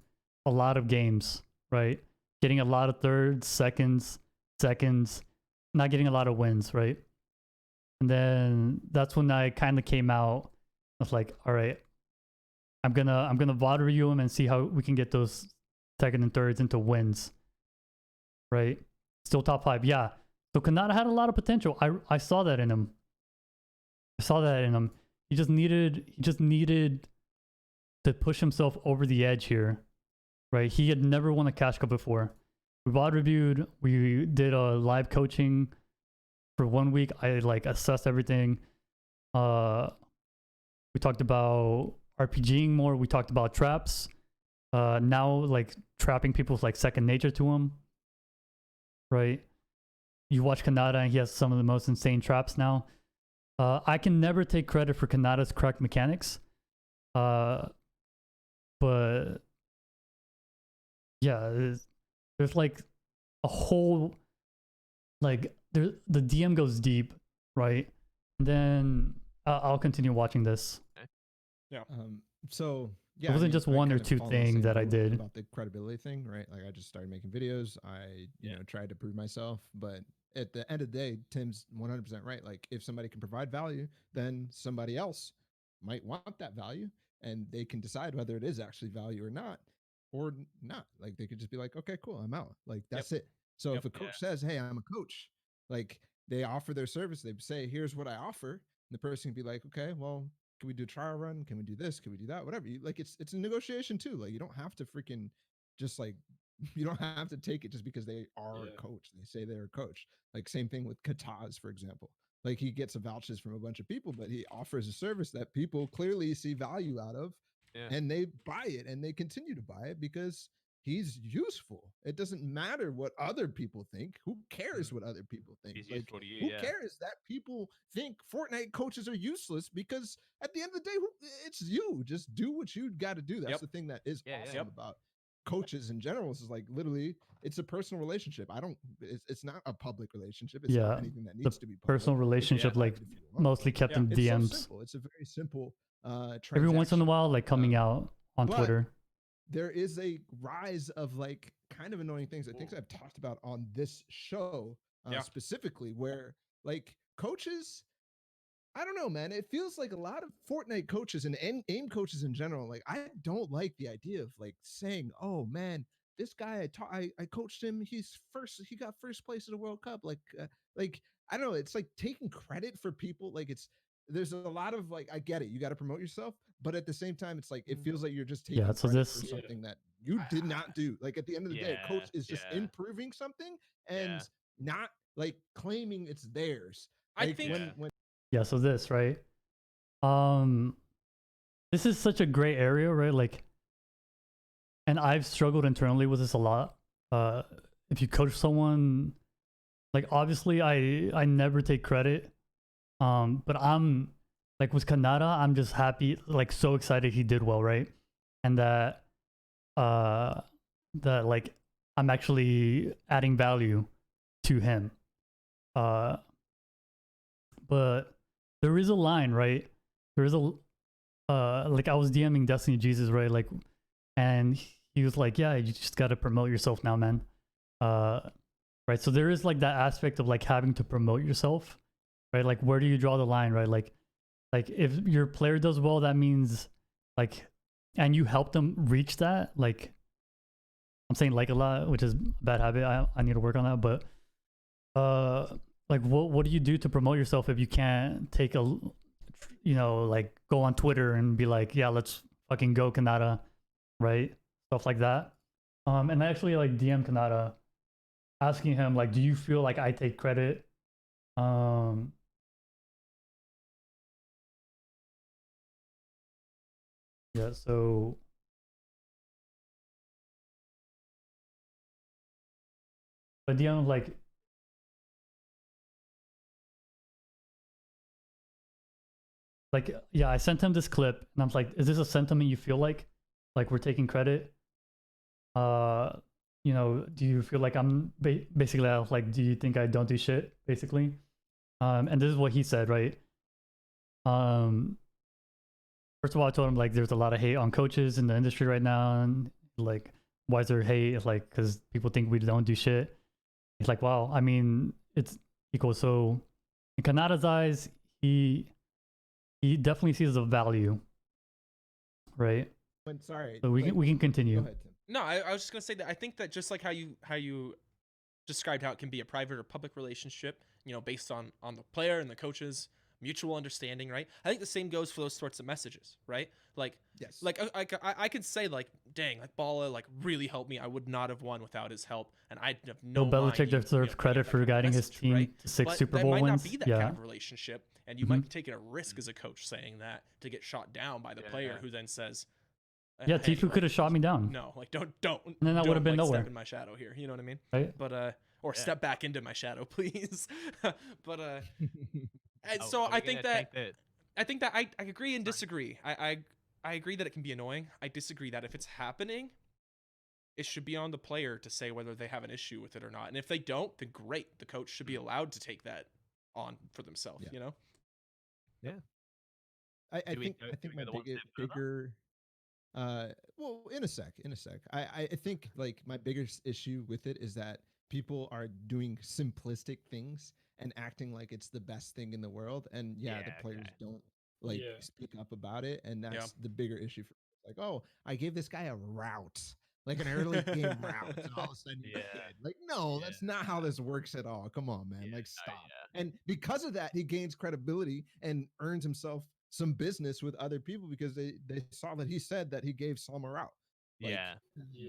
a lot of games, right? Getting a lot of thirds, seconds, not getting a lot of wins, right? And then that's when I kind of came out. I was like, all right, I'm gonna VOD review him and see how we can get those second and thirds into wins, right? Still top 5, yeah. So Kanata had a lot of potential. I saw that in him. He just needed to push himself over the edge here, right? He had never won a cash cup before. We VOD reviewed. We did a live coaching for 1 week. I like assessed everything. We talked about RPGing more. We talked about traps. Now like trapping people is like second nature to him, right? You watch Kanata and he has some of the most insane traps now. I can never take credit for Kanata's correct mechanics. But yeah, there's like a whole, like the DM goes deep, right? And then I'll continue watching this. Yeah. So yeah, it wasn't just one I or kind of two follow the same thing that I route did. about the credibility thing, right? Like I just started making videos. I you know tried to prove myself, but at the end of the day, Tim's 100% right. Like if somebody can provide value, then somebody else might want that value, and they can decide whether it is actually value or not. Like they could just be like, okay, cool, I'm out. Like that's it. So if a coach says, hey, I'm a coach, like they offer their service, they say, here's what I offer. And the person can be like, okay, well, can we do a trial run? Can we do this? Can we do that? Whatever. Like it's a negotiation too. Like you don't have to freaking just like you don't have to take it just because they are a coach. They say they're a coach. Like same thing with Kataz, for example. Like he gets vouchers from a bunch of people, but he offers a service that people clearly see value out of, and they buy it and they continue to buy it because he's useful. It doesn't matter what other people think. Who cares what other people think? He's like, useful to you, who cares that people think Fortnite coaches are useless? Because at the end of the day, it's you. Just do what you got to do. That's the thing that is awesome about coaches in general. Is like literally, it's a personal relationship. It's not a public relationship. It's not anything that needs to be public. Personal relationship, like mostly kept in DMs. It's so simple. It's a very simple. Every once in a while, like coming out on Twitter. There is a rise of like kind of annoying things. I think I've talked about on this show specifically, where like coaches, I don't know, man. It feels like a lot of Fortnite coaches and AIM coaches in general. Like I don't like the idea of like saying, "Oh man, this guy I coached him. He got first place at a World Cup." Like I don't know. It's like taking credit for people. Like there's a lot of like I get it. You got to promote yourself, but at the same time, it's like it feels like you're just taking credit for something that you did not do. Like at the end of the day, a coach is just improving something and not like claiming it's theirs. Like, I think yeah. So this right, this is such a gray area, right? Like, and I've struggled internally with this a lot. If you coach someone, like obviously I never take credit. But I'm like with Kanata, I'm just happy, like so excited he did well, right? And that like I'm actually adding value to him. But there is a line, right? There is a like I was DMing Destiny Jesus, right? Like, and he was like, "Yeah, you just got to promote yourself now, man." Right. So there is like that aspect of like having to promote yourself. Right, like where do you draw the line, right? Like like if your player does well, that means like, and you help them reach that. Like I'm saying like a lot, which is a bad habit. I need to work on that. But like what do you do to promote yourself if you can't take a, you know, like go on Twitter and be like, yeah, let's fucking go Kanata, right? Stuff like that. And I actually like DM Kanata, asking him like, do you feel like I take credit? Yeah, so but DM like yeah, I sent him this clip and I'm like, is this a sentiment you feel like we're taking credit? You know, do you feel like I'm basically like, do you think I don't do shit basically? And this is what he said, right? First of all, I told him like there's a lot of hate on coaches in the industry right now, and like why is there hate? It's like because people think we don't do shit. He's like, wow, I mean, it's equal. So in Kanata's eyes, he definitely sees the value, right? Sorry. So we can continue. Go ahead, Tim. No, I was just gonna say that I think that just like how you described how it can be a private or public relationship, you know, based on the player and the coaches, mutual understanding, right? I think the same goes for those sorts of messages, right? Like, Yes. like I could say like, dang, like Bala like really helped me. I would not have won without his help, and I have no. Bill Belichick deserves credit for guiding his team to 6 Super Bowl wins. That might wins. not be that Yeah. kind of relationship, and you might be taking a risk as a coach saying that to get shot down by the player who then says, Yeah, hey, Tifu could have shot me down. no, like don't. And then I would have been like, nowhere. Step in my shadow here, you know what I mean? Right? But or step back into my shadow, please. But and Oh, so are we I think gonna that take I think that I agree and disagree. I agree that it can be annoying. I disagree that if it's happening, it should be on the player to say whether they have an issue with it or not. And if they don't, then great. The coach should be allowed to take that on for themselves. Yeah. You know? I Do we think go- I do think we my go one step further? bigger well, in a sec. I think like my biggest issue with it is that people are doing simplistic things and acting like it's the best thing in the world, and the players don't like Yeah. speak up about it, and that's the bigger issue for like, oh, I gave this guy a route, like an early game route, and all of a sudden he did. Like, no, that's not how this works at all. Come on, man, like stop. And because of that, he gains credibility and earns himself some business with other people because they saw that he said that he gave Salma a route. Like, Yeah.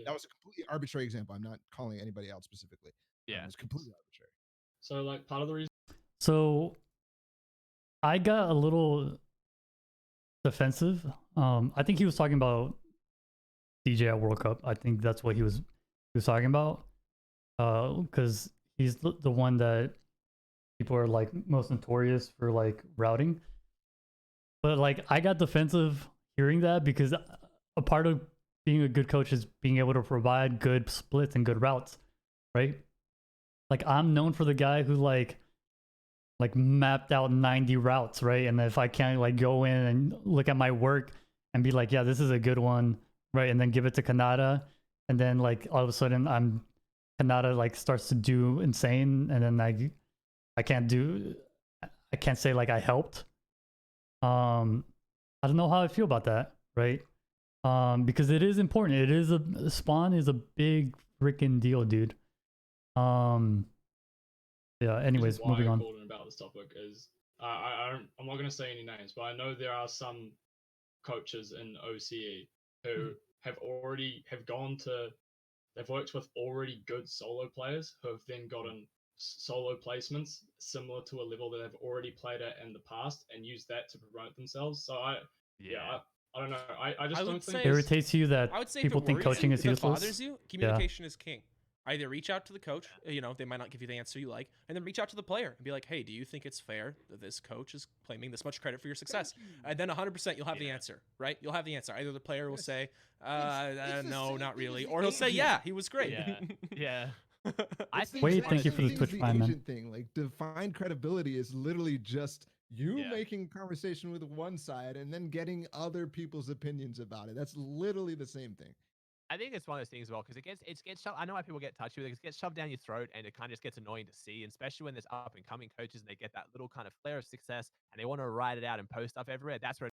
that was a completely arbitrary example. I'm not calling anybody out specifically. It's completely arbitrary. So like part of the reason. So I got a little defensive. I think he was talking about DJ at World Cup. I think that's what he was talking about. Because he's the one that people are like most notorious for like routing. But like I got defensive hearing that because a part of being a good coach is being able to provide good splits and good routes, right? Like I'm known for the guy who like mapped out 90 routes, right? And if I can't like go in and look at my work and be like, yeah, this is a good one, right? And then give it to Kanata, and then like all of a sudden Kanata like starts to do insane, and then I can't say like I helped. I don't know how I feel about that, right? Because it is important. It is Spawn is a big freaking deal, dude. Yeah. Anyways, Why moving I on. called in about this topic is I'm not going to say any names, but I know there are some coaches in OCE who have worked with already good solo players who have then gotten solo placements similar to a level that they've already played at in the past and used that to promote themselves. So I don't know. I just don't think It irritates you that I would say people if it think worries coaching you, is if it useless. bothers you, communication is king. Either reach out to the coach, you know, they might not give you the answer you like, and then reach out to the player and be like, hey, do you think it's fair that this coach is claiming this much credit for your success? And then 100% you'll have the answer, right? You'll have the answer. Either the player will say, no, not really, or he'll say, yeah, he was great. Yeah. It's the Wait, exact thank you same for the thing as Twitch the Prime, man. agent thing. Like defined credibility is literally just you making conversation with one side and then getting other people's opinions about it. That's literally the same thing. I think it's one of those things as well because it gets shoved. I know why people get touchy with it. It gets shoved down your throat, and it kind of just gets annoying to see, and especially when there's up and coming coaches and they get that little kind of flare of success and they want to ride it out and post stuff everywhere. That's where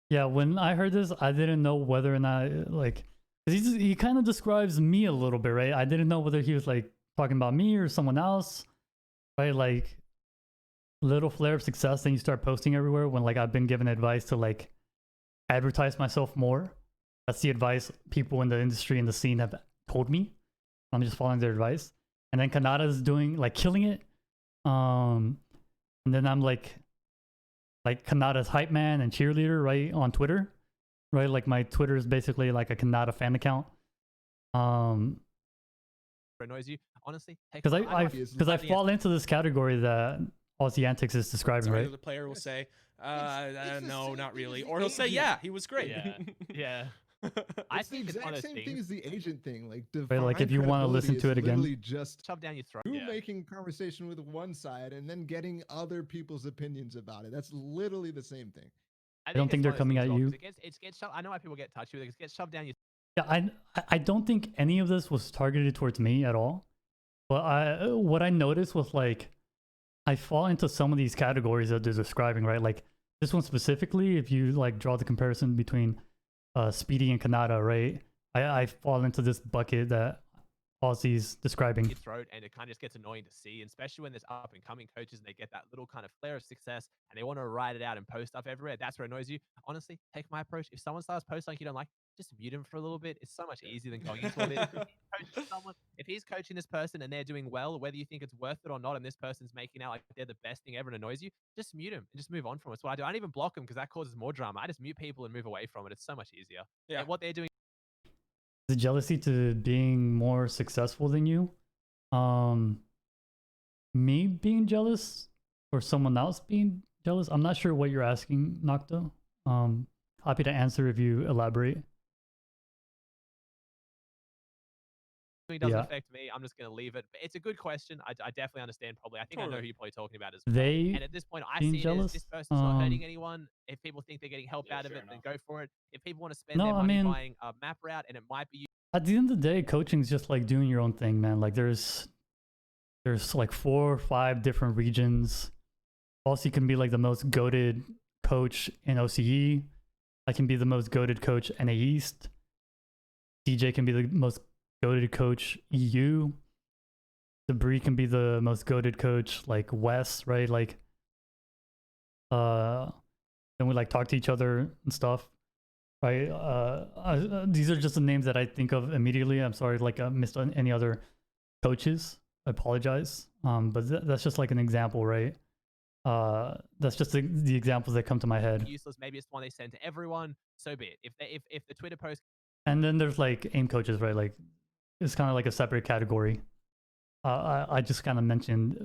Yeah, when I heard this, I didn't know whether or not like, 'cause he kind of describes me a little bit, right? I didn't know whether he was like talking about me or someone else, right? Like little flare of success, then you start posting everywhere. When like I've been given advice to like advertise myself more. That's the advice people in the industry and the scene have told me. I'm just following their advice. And then Kanata's doing like killing it. And then I'm like Kanata's hype man and cheerleader, right, on Twitter. Right? Like my Twitter is basically like a Kanata fan account. annoys you. Honestly, Because I fall into this category that Aussie Antics is describing, Sorry, right? the player will say, it's the no, same not thing really. as Or he'll say, agent. yeah, he was great. Yeah. Yeah. I It's the think it's one exact of those same thing things. as the agent thing. Like, Right, like, if you wanna divine listen to it credibility again. is literally just Shoved down your throat. you Yeah. making conversation with one side and then getting other people's opinions about it. That's literally the same thing. I don't think it's they're one of those coming things at as well, you. 'cause it gets shoved. I know why people get touchy with it. 'Cause it gets shoved down your Yeah, I don't think any of this was targeted towards me at all. But what I noticed was like I fall into some of these categories that they're describing, right? Like this one specifically, if you like draw the comparison between Speedy and Kanata, right? I fall into this bucket that Aussie's describing. your throat, and it kind of just gets annoying to see, and especially when there's up and coming coaches and they get that little kind of flare of success and they want to ride it out and post stuff everywhere. That's where it annoys you. Honestly, take my approach. If someone starts posting something you don't like, just mute him for a little bit. It's so much easier than going into it. If he's coaching this person and they're doing well, whether you think it's worth it or not, and this person's making out like they're the best thing ever and annoys you, just mute him and just move on from it. That's what I do. I don't even block them because that causes more drama. I just mute people and move away from it. It's so much easier. Yeah. And what they're doing The jealousy to being more successful than you. Me being jealous or someone else being jealous. I'm not sure what you're asking, Nocto. Happy to answer if you elaborate. doesn't Yeah. affect me. I'm just going to leave it. But it's a good question. I definitely understand probably. I think I know Totally. who you're probably talking about as well. They And at this point, I being see it jealous? as this person's not hurting Um, anyone. If people think they're getting help Yeah, out of fair it, then enough. go for it. If people want to spend No, their I money mean- buying a map route and it might be at the end of the day, coaching's just like doing your own thing, man. Like there's like 4 or 5 different regions. Also, you can be like the most goated coach in OCE. I can be the most goated coach NA East. DJ can be the most goated coach EU. Debris can be the most goated coach like West, right? Like then we like talk to each other and stuff. Right. These are just the names that I think of immediately. I'm sorry, like I missed any other coaches. I apologize. But that's just like an example, right? That's just the examples that come to my head. useless, maybe it's the one they send to everyone. So be it. If the Twitter post And then there's like aim coaches, right? Like it's kind of like a separate category. I just kind of mentioned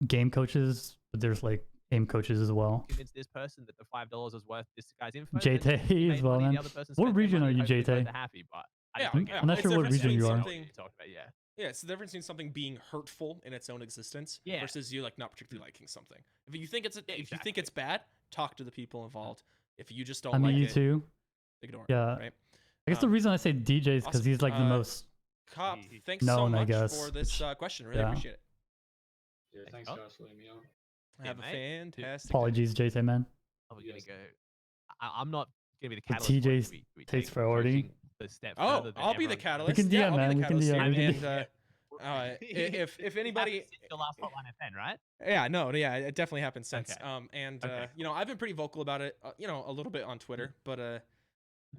game coaches, but there's like aim coaches as well. convince this person that the $5 is worth this guy's info, JT then you as made well, money, the man. other person What spent their region money, are you, hopefully both JT? are happy, but I Yeah, just think yeah. I'm not It's sure what different region between you are. something- you're talking about, yeah. Yeah, it's the difference between something being hurtful in its own existence Yeah. versus you like not particularly liking something. If you think it's if you think Exactly. it's bad, talk to the people involved. If you just don't I mean, like you it, too. ignore it. Yeah. Right. I guess the reason I say DJ is because awesome. he's like the most. Cop, Easy. thanks so Known, I much guess, for this which- question. Really yeah. appreciate it. Yeah, thanks Oh. guys for letting me on. Yeah, Have a mate. fantastic. day. Apologies, JT, man. Oh, we're gonna Yes. go. I'm not gonna be the But catalyst. for it. TJ's We takes take priority. coaching the step Oh, further than I'll be the everyone- catalyst. We can yeah, DM, I'll man. be We the can catalyst. DM. We And can if anybody, It's the last hotline FN, right? yeah, no, yeah, it definitely happened since. Okay. And Okay, you know, I've been pretty vocal about it, you know, a little bit on Twitter, but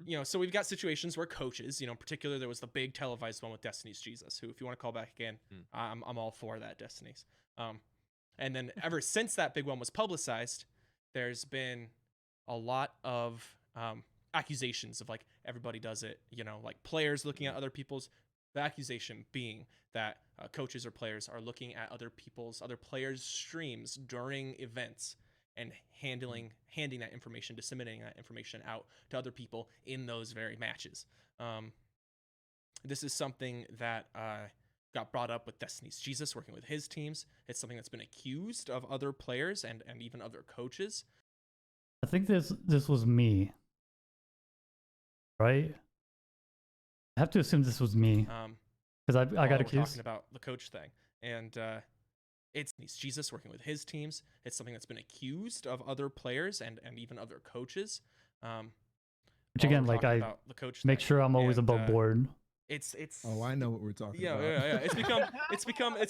you know, so we've got situations where coaches, you know, in particular, there was the big televised one with Destiny's Jesus, who, if you want to call back again, I'm all for that, Destiny's. And then ever since that big one was publicized, there's been a lot of accusations of like everybody does it, you know, like players looking at other people's. The accusation being that coaches or players are looking at other players' streams during events and handing that information, disseminating that information out to other people in those very matches. This is something that got brought up with Destiny's Jesus working with his teams. It's something that's been accused of other players and even other coaches. I think this was me, right? I have to assume this was me because I while got we're accused. talking about the coach thing, and it's Jesus working with his teams. It's something that's been accused of other players and even other coaches. Which while again, we're like talking I about the coach make thing. sure I'm always And, above board. It's Oh, I know what we're talking yeah, about. yeah. It's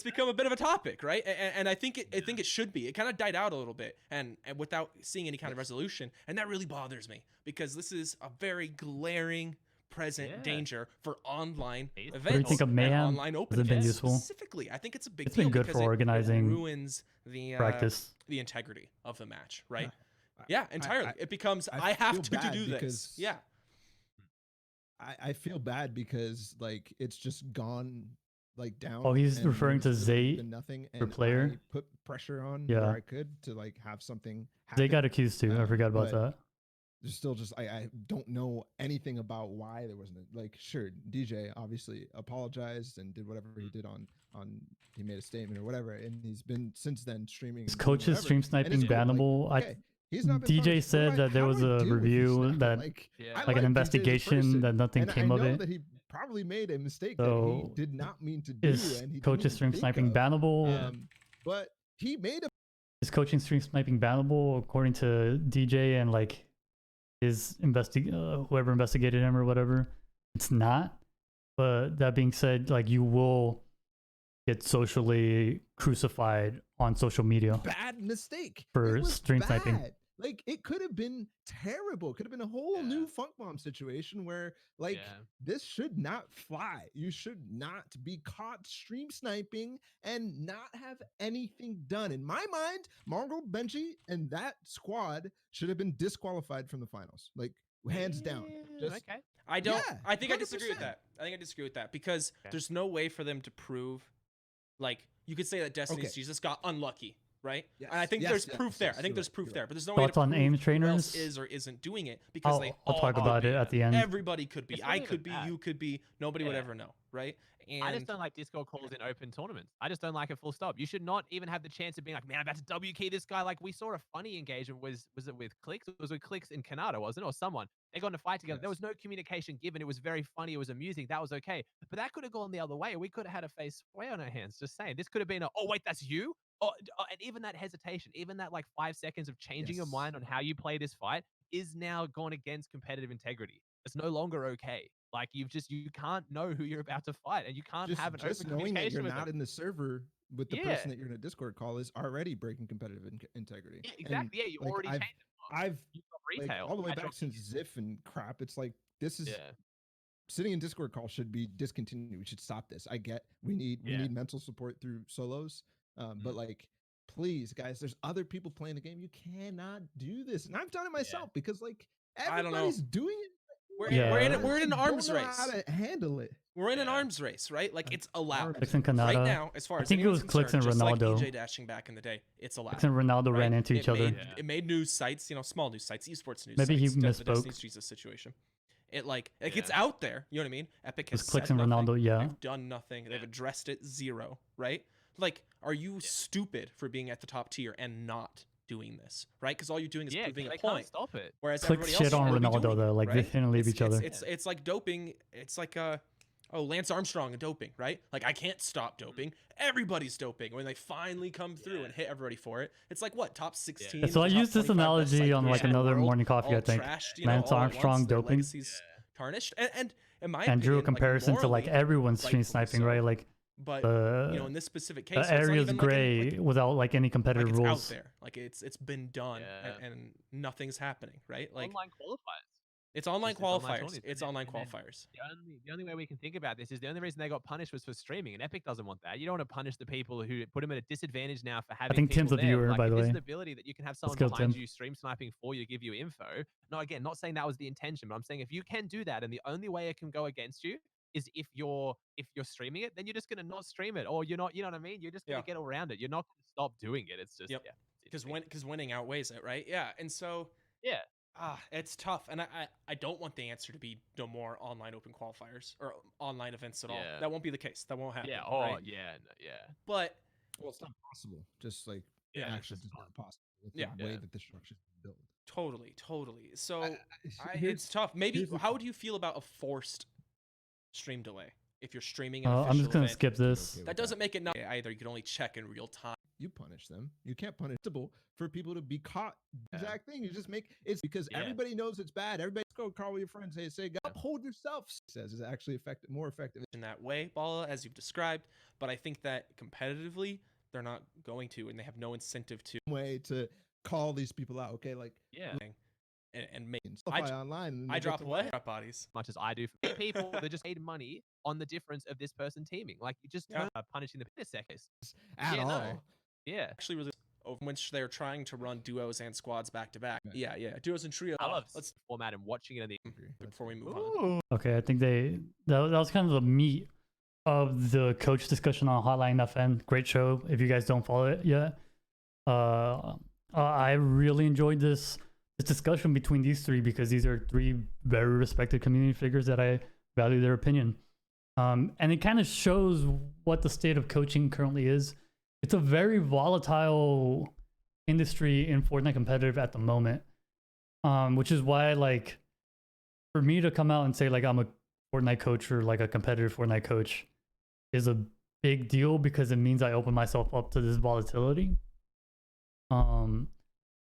become a bit of a topic, right? And I think it should be. It kind of died out a little bit, and without seeing any kind of resolution, and that really bothers me because this is a very glaring present danger for online events. What do you think of and Mayhem? online open Has it been events useful? specifically. I think it's a big It's deal been good because for it organizing ruins the practice. the integrity of the match, right? I- Yeah, entirely. I- it becomes I I have feel to bad do this. because- Yeah. I feel bad because like it's just gone like down. Oh, he's and referring there's to literally Zay been nothing, for and player? I put pressure on Yeah. where I could to like have something They happen. got accused too. I forgot about but that. There's still just I don't know anything about why there wasn't like sure DJ obviously apologized and did whatever he did on he made a statement or whatever, and he's been since then streaming. Is and doing coaches whatever, stream and sniping it's cool, like, bannable? okay, he's not been DJ punished. What said do that there how was do I a deal with this review now? that like, Yeah. I like an DJ as a investigation person, that nothing and came I of know it. that he probably made a mistake that So, he did not mean to do, Is and he didn't coaches even stream think sniping of. bannable? But he made a Is coaching stream sniping bannable according to DJ and like his whoever investigated him or whatever? It's not. But that being said, like you will get socially crucified on social media. bad mistake For It was stream sniping. bad. Like it could have been terrible. It could have been a whole new funk bomb situation where like Yeah. this should not fly. You should not be caught stream sniping and not have anything done. In my mind, Mongol, Benji, and that squad should have been disqualified from the finals. Like hands down. Just Okay. I don't. Yeah, I think I disagree with 100%. that. I think I disagree with that because Okay. there's no way for them to prove, like you could say that Destiny's Okay. Jesus got unlucky, right? Yes, And I think yes, there's yes, proof there. yes, I think you're there's right, proof you're there, right. but there's no way to Thoughts on prove aim who else trainers? is or isn't doing it because they I'll all talk could about be. it at the end. Everybody could be. It's not I even could be. bad. You could be. Nobody would Yeah. ever know, right? And I just don't like Discord calls in open tournaments. I just don't like it full stop. You should not even have the chance of being like, man, I'm about to W key this guy. Like we saw a funny engagement. Was it with Clicks? It was with Clicks in Canada, wasn't it? Or someone. They got in a fight together. There was no communication given. It was very funny. It was amusing. That was okay. But that could have gone the other way. We could have had a face way on our hands. Just saying. This could have been oh, wait, that's you? And even that hesitation, even that like 5 seconds of changing your Yes. mind on how you play this fight is now gone against competitive integrity. It's no longer okay. Like you can't know who you're about to fight, and you can't have an just open knowing that communication you're with not them. in the server with the Yeah. person that you're in a Discord call is already breaking competitive integrity. Yeah, And, exactly. Yeah, you like, already I've- changed it. I've You got like, retail. all the way at your back since Ziff and crap. It's like this is Yeah. sitting in Discord call should be discontinued. We should stop this. I get we need Yeah. mental support through solos, but like please, guys, there's other people playing the game. You cannot do this, and I've done it myself because like I don't know. everybody's doing it. We're, Yeah. we're in I we're in an don't arms know race. How to handle it? We're in an Yeah. arms race, right? Like it's allowed. Clicks and Right Canada. now, as far I as think it anyone's was Clicks and concerned, just Ronaldo. like EJ dashing back in the day, it's allowed. Clicks and Ronaldo ran right? into each other. Made, Yeah. It made news sites, small news sites, esports news Maybe he sites. The misspoke. Destiny's Jesus situation. It it's Yeah. out there. You know what I mean? Epic It was has Clicks said and nothing. Ronaldo, yeah. They've done nothing. They've addressed it zero. Right? Like, are you stupid for being at the top tier and not doing this? Right? Because all you're doing is Yeah, proving a they can't point. stop it. Whereas Clicks everybody shit else on should be Ronaldo doing though, it, like right? they didn't leave each other. It's like doping. It's like Lance Armstrong and doping, right? Like I can't stop doping. Everybody's doping. When they finally come through and hit everybody for it, it's like what top 16. So I top used this 25 best analogy on cyclists like in the another world, morning coffee, I all think. trashed, Lance all at Armstrong once, their doping. legacy's tarnished, and in my And drew a opinion, like, comparison to like morally, everyone's stream rightfully sniping, so. right? Like But the in this specific case, the it's not area is even like gray without like any like competitive it's rules. out there. Like it's been done Yeah. and nothing's happening, right? Like Online qualifiers. it's online It's online qualifiers. tournaments, It's and online then- qualifiers. The only way we can think about this is the only reason they got punished was for streaming, and Epic doesn't want that. You don't want to punish the people who put them at a disadvantage now for having. think Tim's people a there. viewer, Like, by if the there's way. an ability that you can have someone go, behind Tim. you stream sniping for you to give you info. No, again, not saying that was the intention, but I'm saying if you can do that, and the only way it can go against you is if you're streaming it, then you're just gonna not stream it, or you're not. You know what I mean? You're just gonna Yeah. get around it. You're not gonna stop doing it. It's just Yep. yeah. Because winning outweighs it, right? Yeah, and so Yeah. it's tough, and I don't want the answer to be no more online open qualifiers or online events at all. Yeah. That won't be the case. That won't happen. Yeah. Oh right? yeah. Yeah. But Well, it's not possible. Just like Yeah, actually, just not possible. With Yeah. the way Yeah. that the structure is built. totally. So Here's- it's tough. Maybe here's the how do you feel about a forced stream delay. If you're streaming an I'm official just gonna event, skip this. Okay with that doesn't make it not either. You can only check in real time. You punish them. You can't punish people for people to be caught. Yeah. Exact thing. You just make it's because Yeah. everybody knows it's bad. Everybody go call your friends. Say, uphold yourself. Says is actually effective, more effective. In that way, Bala, as you've described. But I think that competitively, they're not going to, and they have no incentive to. Way to call these people out. Okay, like Yeah. And make. stuff online. And I they get drop to what? win. Drop bodies. Much as I do for people that just made money on the difference of this person teaming. Like you just punishing the seconds. At Yeah, no. all. Yeah. Actually, really over which they're trying to run duos and squads back to back. Yeah. Yeah, duos and trios. I love Let's the format and watching it in the before we move on. Okay, I think that was kind of the meat of the coach discussion on Hotline FN. Great show. If you guys don't follow it yet, I really enjoyed this discussion between these three because these are three very respected community figures that I value their opinion. And it kind of shows what the state of coaching currently is. It's a very volatile industry in Fortnite competitive at the moment, which is why, like, for me to come out and say like I'm a Fortnite coach or like a competitive Fortnite coach is a big deal because it means I open myself up to this volatility.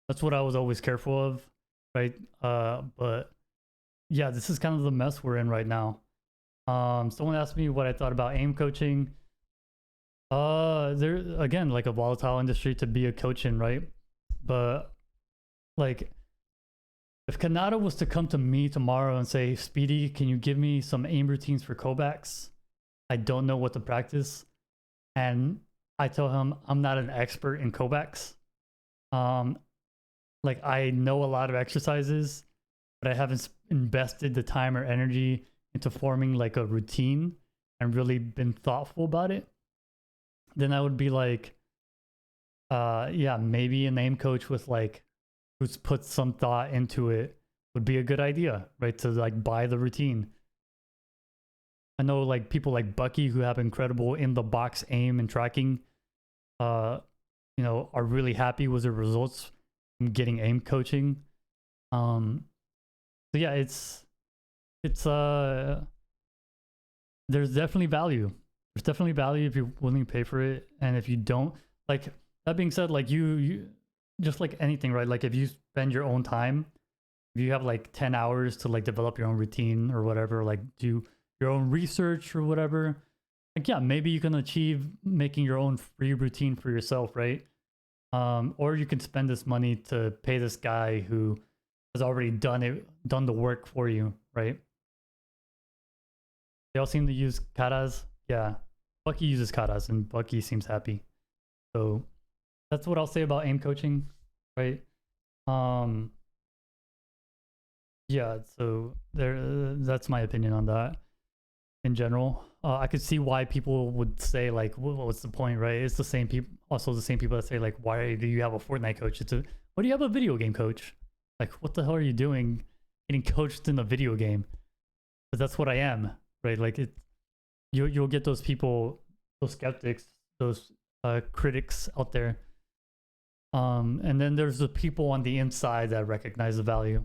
That's what I was always careful of, right? But yeah, this is kind of the mess we're in right now. Someone asked me what I thought about AIM coaching. There again, like a volatile industry to be a coach in, right? But like, if Kanata was to come to me tomorrow and say, Speedy, can you give me some aim routines for Kovacs? I don't know what to practice. And I tell him I'm not an expert in Kovacs. Like I know a lot of exercises, but I haven't invested the time or energy into forming like a routine and really been thoughtful about it. Then I would be like, yeah, maybe an aim coach with like, who's put some thought into it would be a good idea, right? To like buy the routine. I know like people like Bucky who have incredible in the box aim and tracking, you know, are really happy with the results from getting aim coaching. So yeah, it's there's definitely value. There's definitely value if you're willing to pay for it. And if you don't, like that being said, like you just like anything, right? Like if you spend your own time, if you have like 10 hours to like develop your own routine or whatever, like do your own research or whatever, like yeah, maybe you can achieve making your own free routine for yourself, right? Or you can spend this money to pay this guy who has already done the work for you, right? They all seem to use katas. Yeah, Bucky uses katas and Bucky seems happy. So that's what I'll say about aim coaching, right? Yeah, so that's my opinion on that in general. I could see why people would say like, what's the point, right? It's the same people, also the same people that say like, why do you have a Fortnite coach? Why do you have a video game coach? Like, what the hell are you doing getting coached in a video game? But that's what I am, right? Like you'll get those people, those skeptics, those critics out there. And then there's the people on the inside that recognize the value.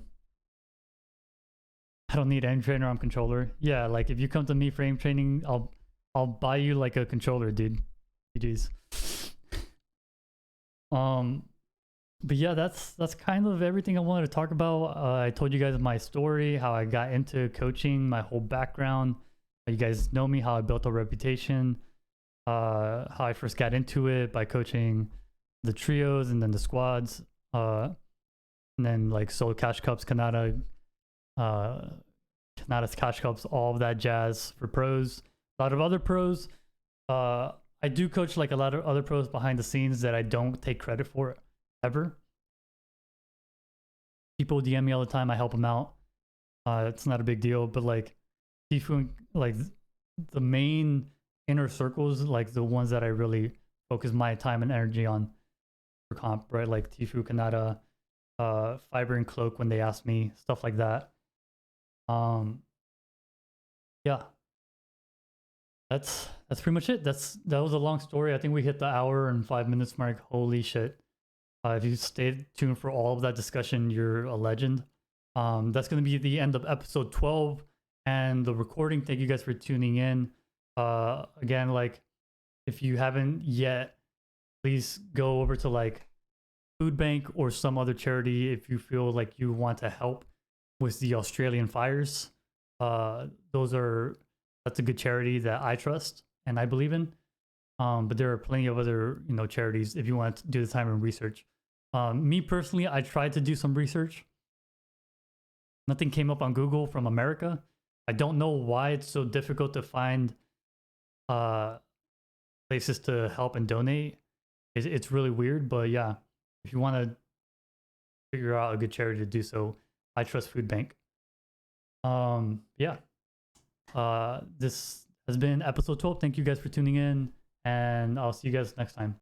I don't need aim trainer on controller. Yeah, like if you come to me for aim training, I'll buy you like a controller, dude. GG's. But yeah, that's kind of everything I wanted to talk about. I told you guys my story, how I got into coaching, my whole background. You guys know me, how I built a reputation, how I first got into it by coaching the trios and then the squads, and then like solo cash cups, Kanata's cash cups, all of that jazz for pros. A lot of other pros. I do coach like a lot of other pros behind the scenes that I don't take credit for ever. People DM me all the time. I help them out. It's not a big deal, but like Tifu, like the main inner circles, like the ones that I really focus my time and energy on for comp, right? Like Tifu, Kanata, Fiber and Cloak when they ask me, stuff like that. Yeah, that's pretty much it. That was a long story. I think we hit the hour and 5 minutes mark. Holy shit. If you stayed tuned for all of that discussion, you're a legend. That's going to be the end of episode 12. and the recording. Thank you guys for tuning in. Again, like, if you haven't yet, please go over to like Food Bank or some other charity if you feel like you want to help with the Australian fires. That's a good charity that I trust and I believe in. But there are plenty of other, charities if you want to do the time and research. Me personally, I tried to do some research. Nothing came up on Google from America. I don't know why it's so difficult to find places to help and donate. It's really weird, but yeah, if you want to figure out a good charity to do so, I trust Food Bank. This has been episode 12. Thank you guys for tuning in, and I'll see you guys next time.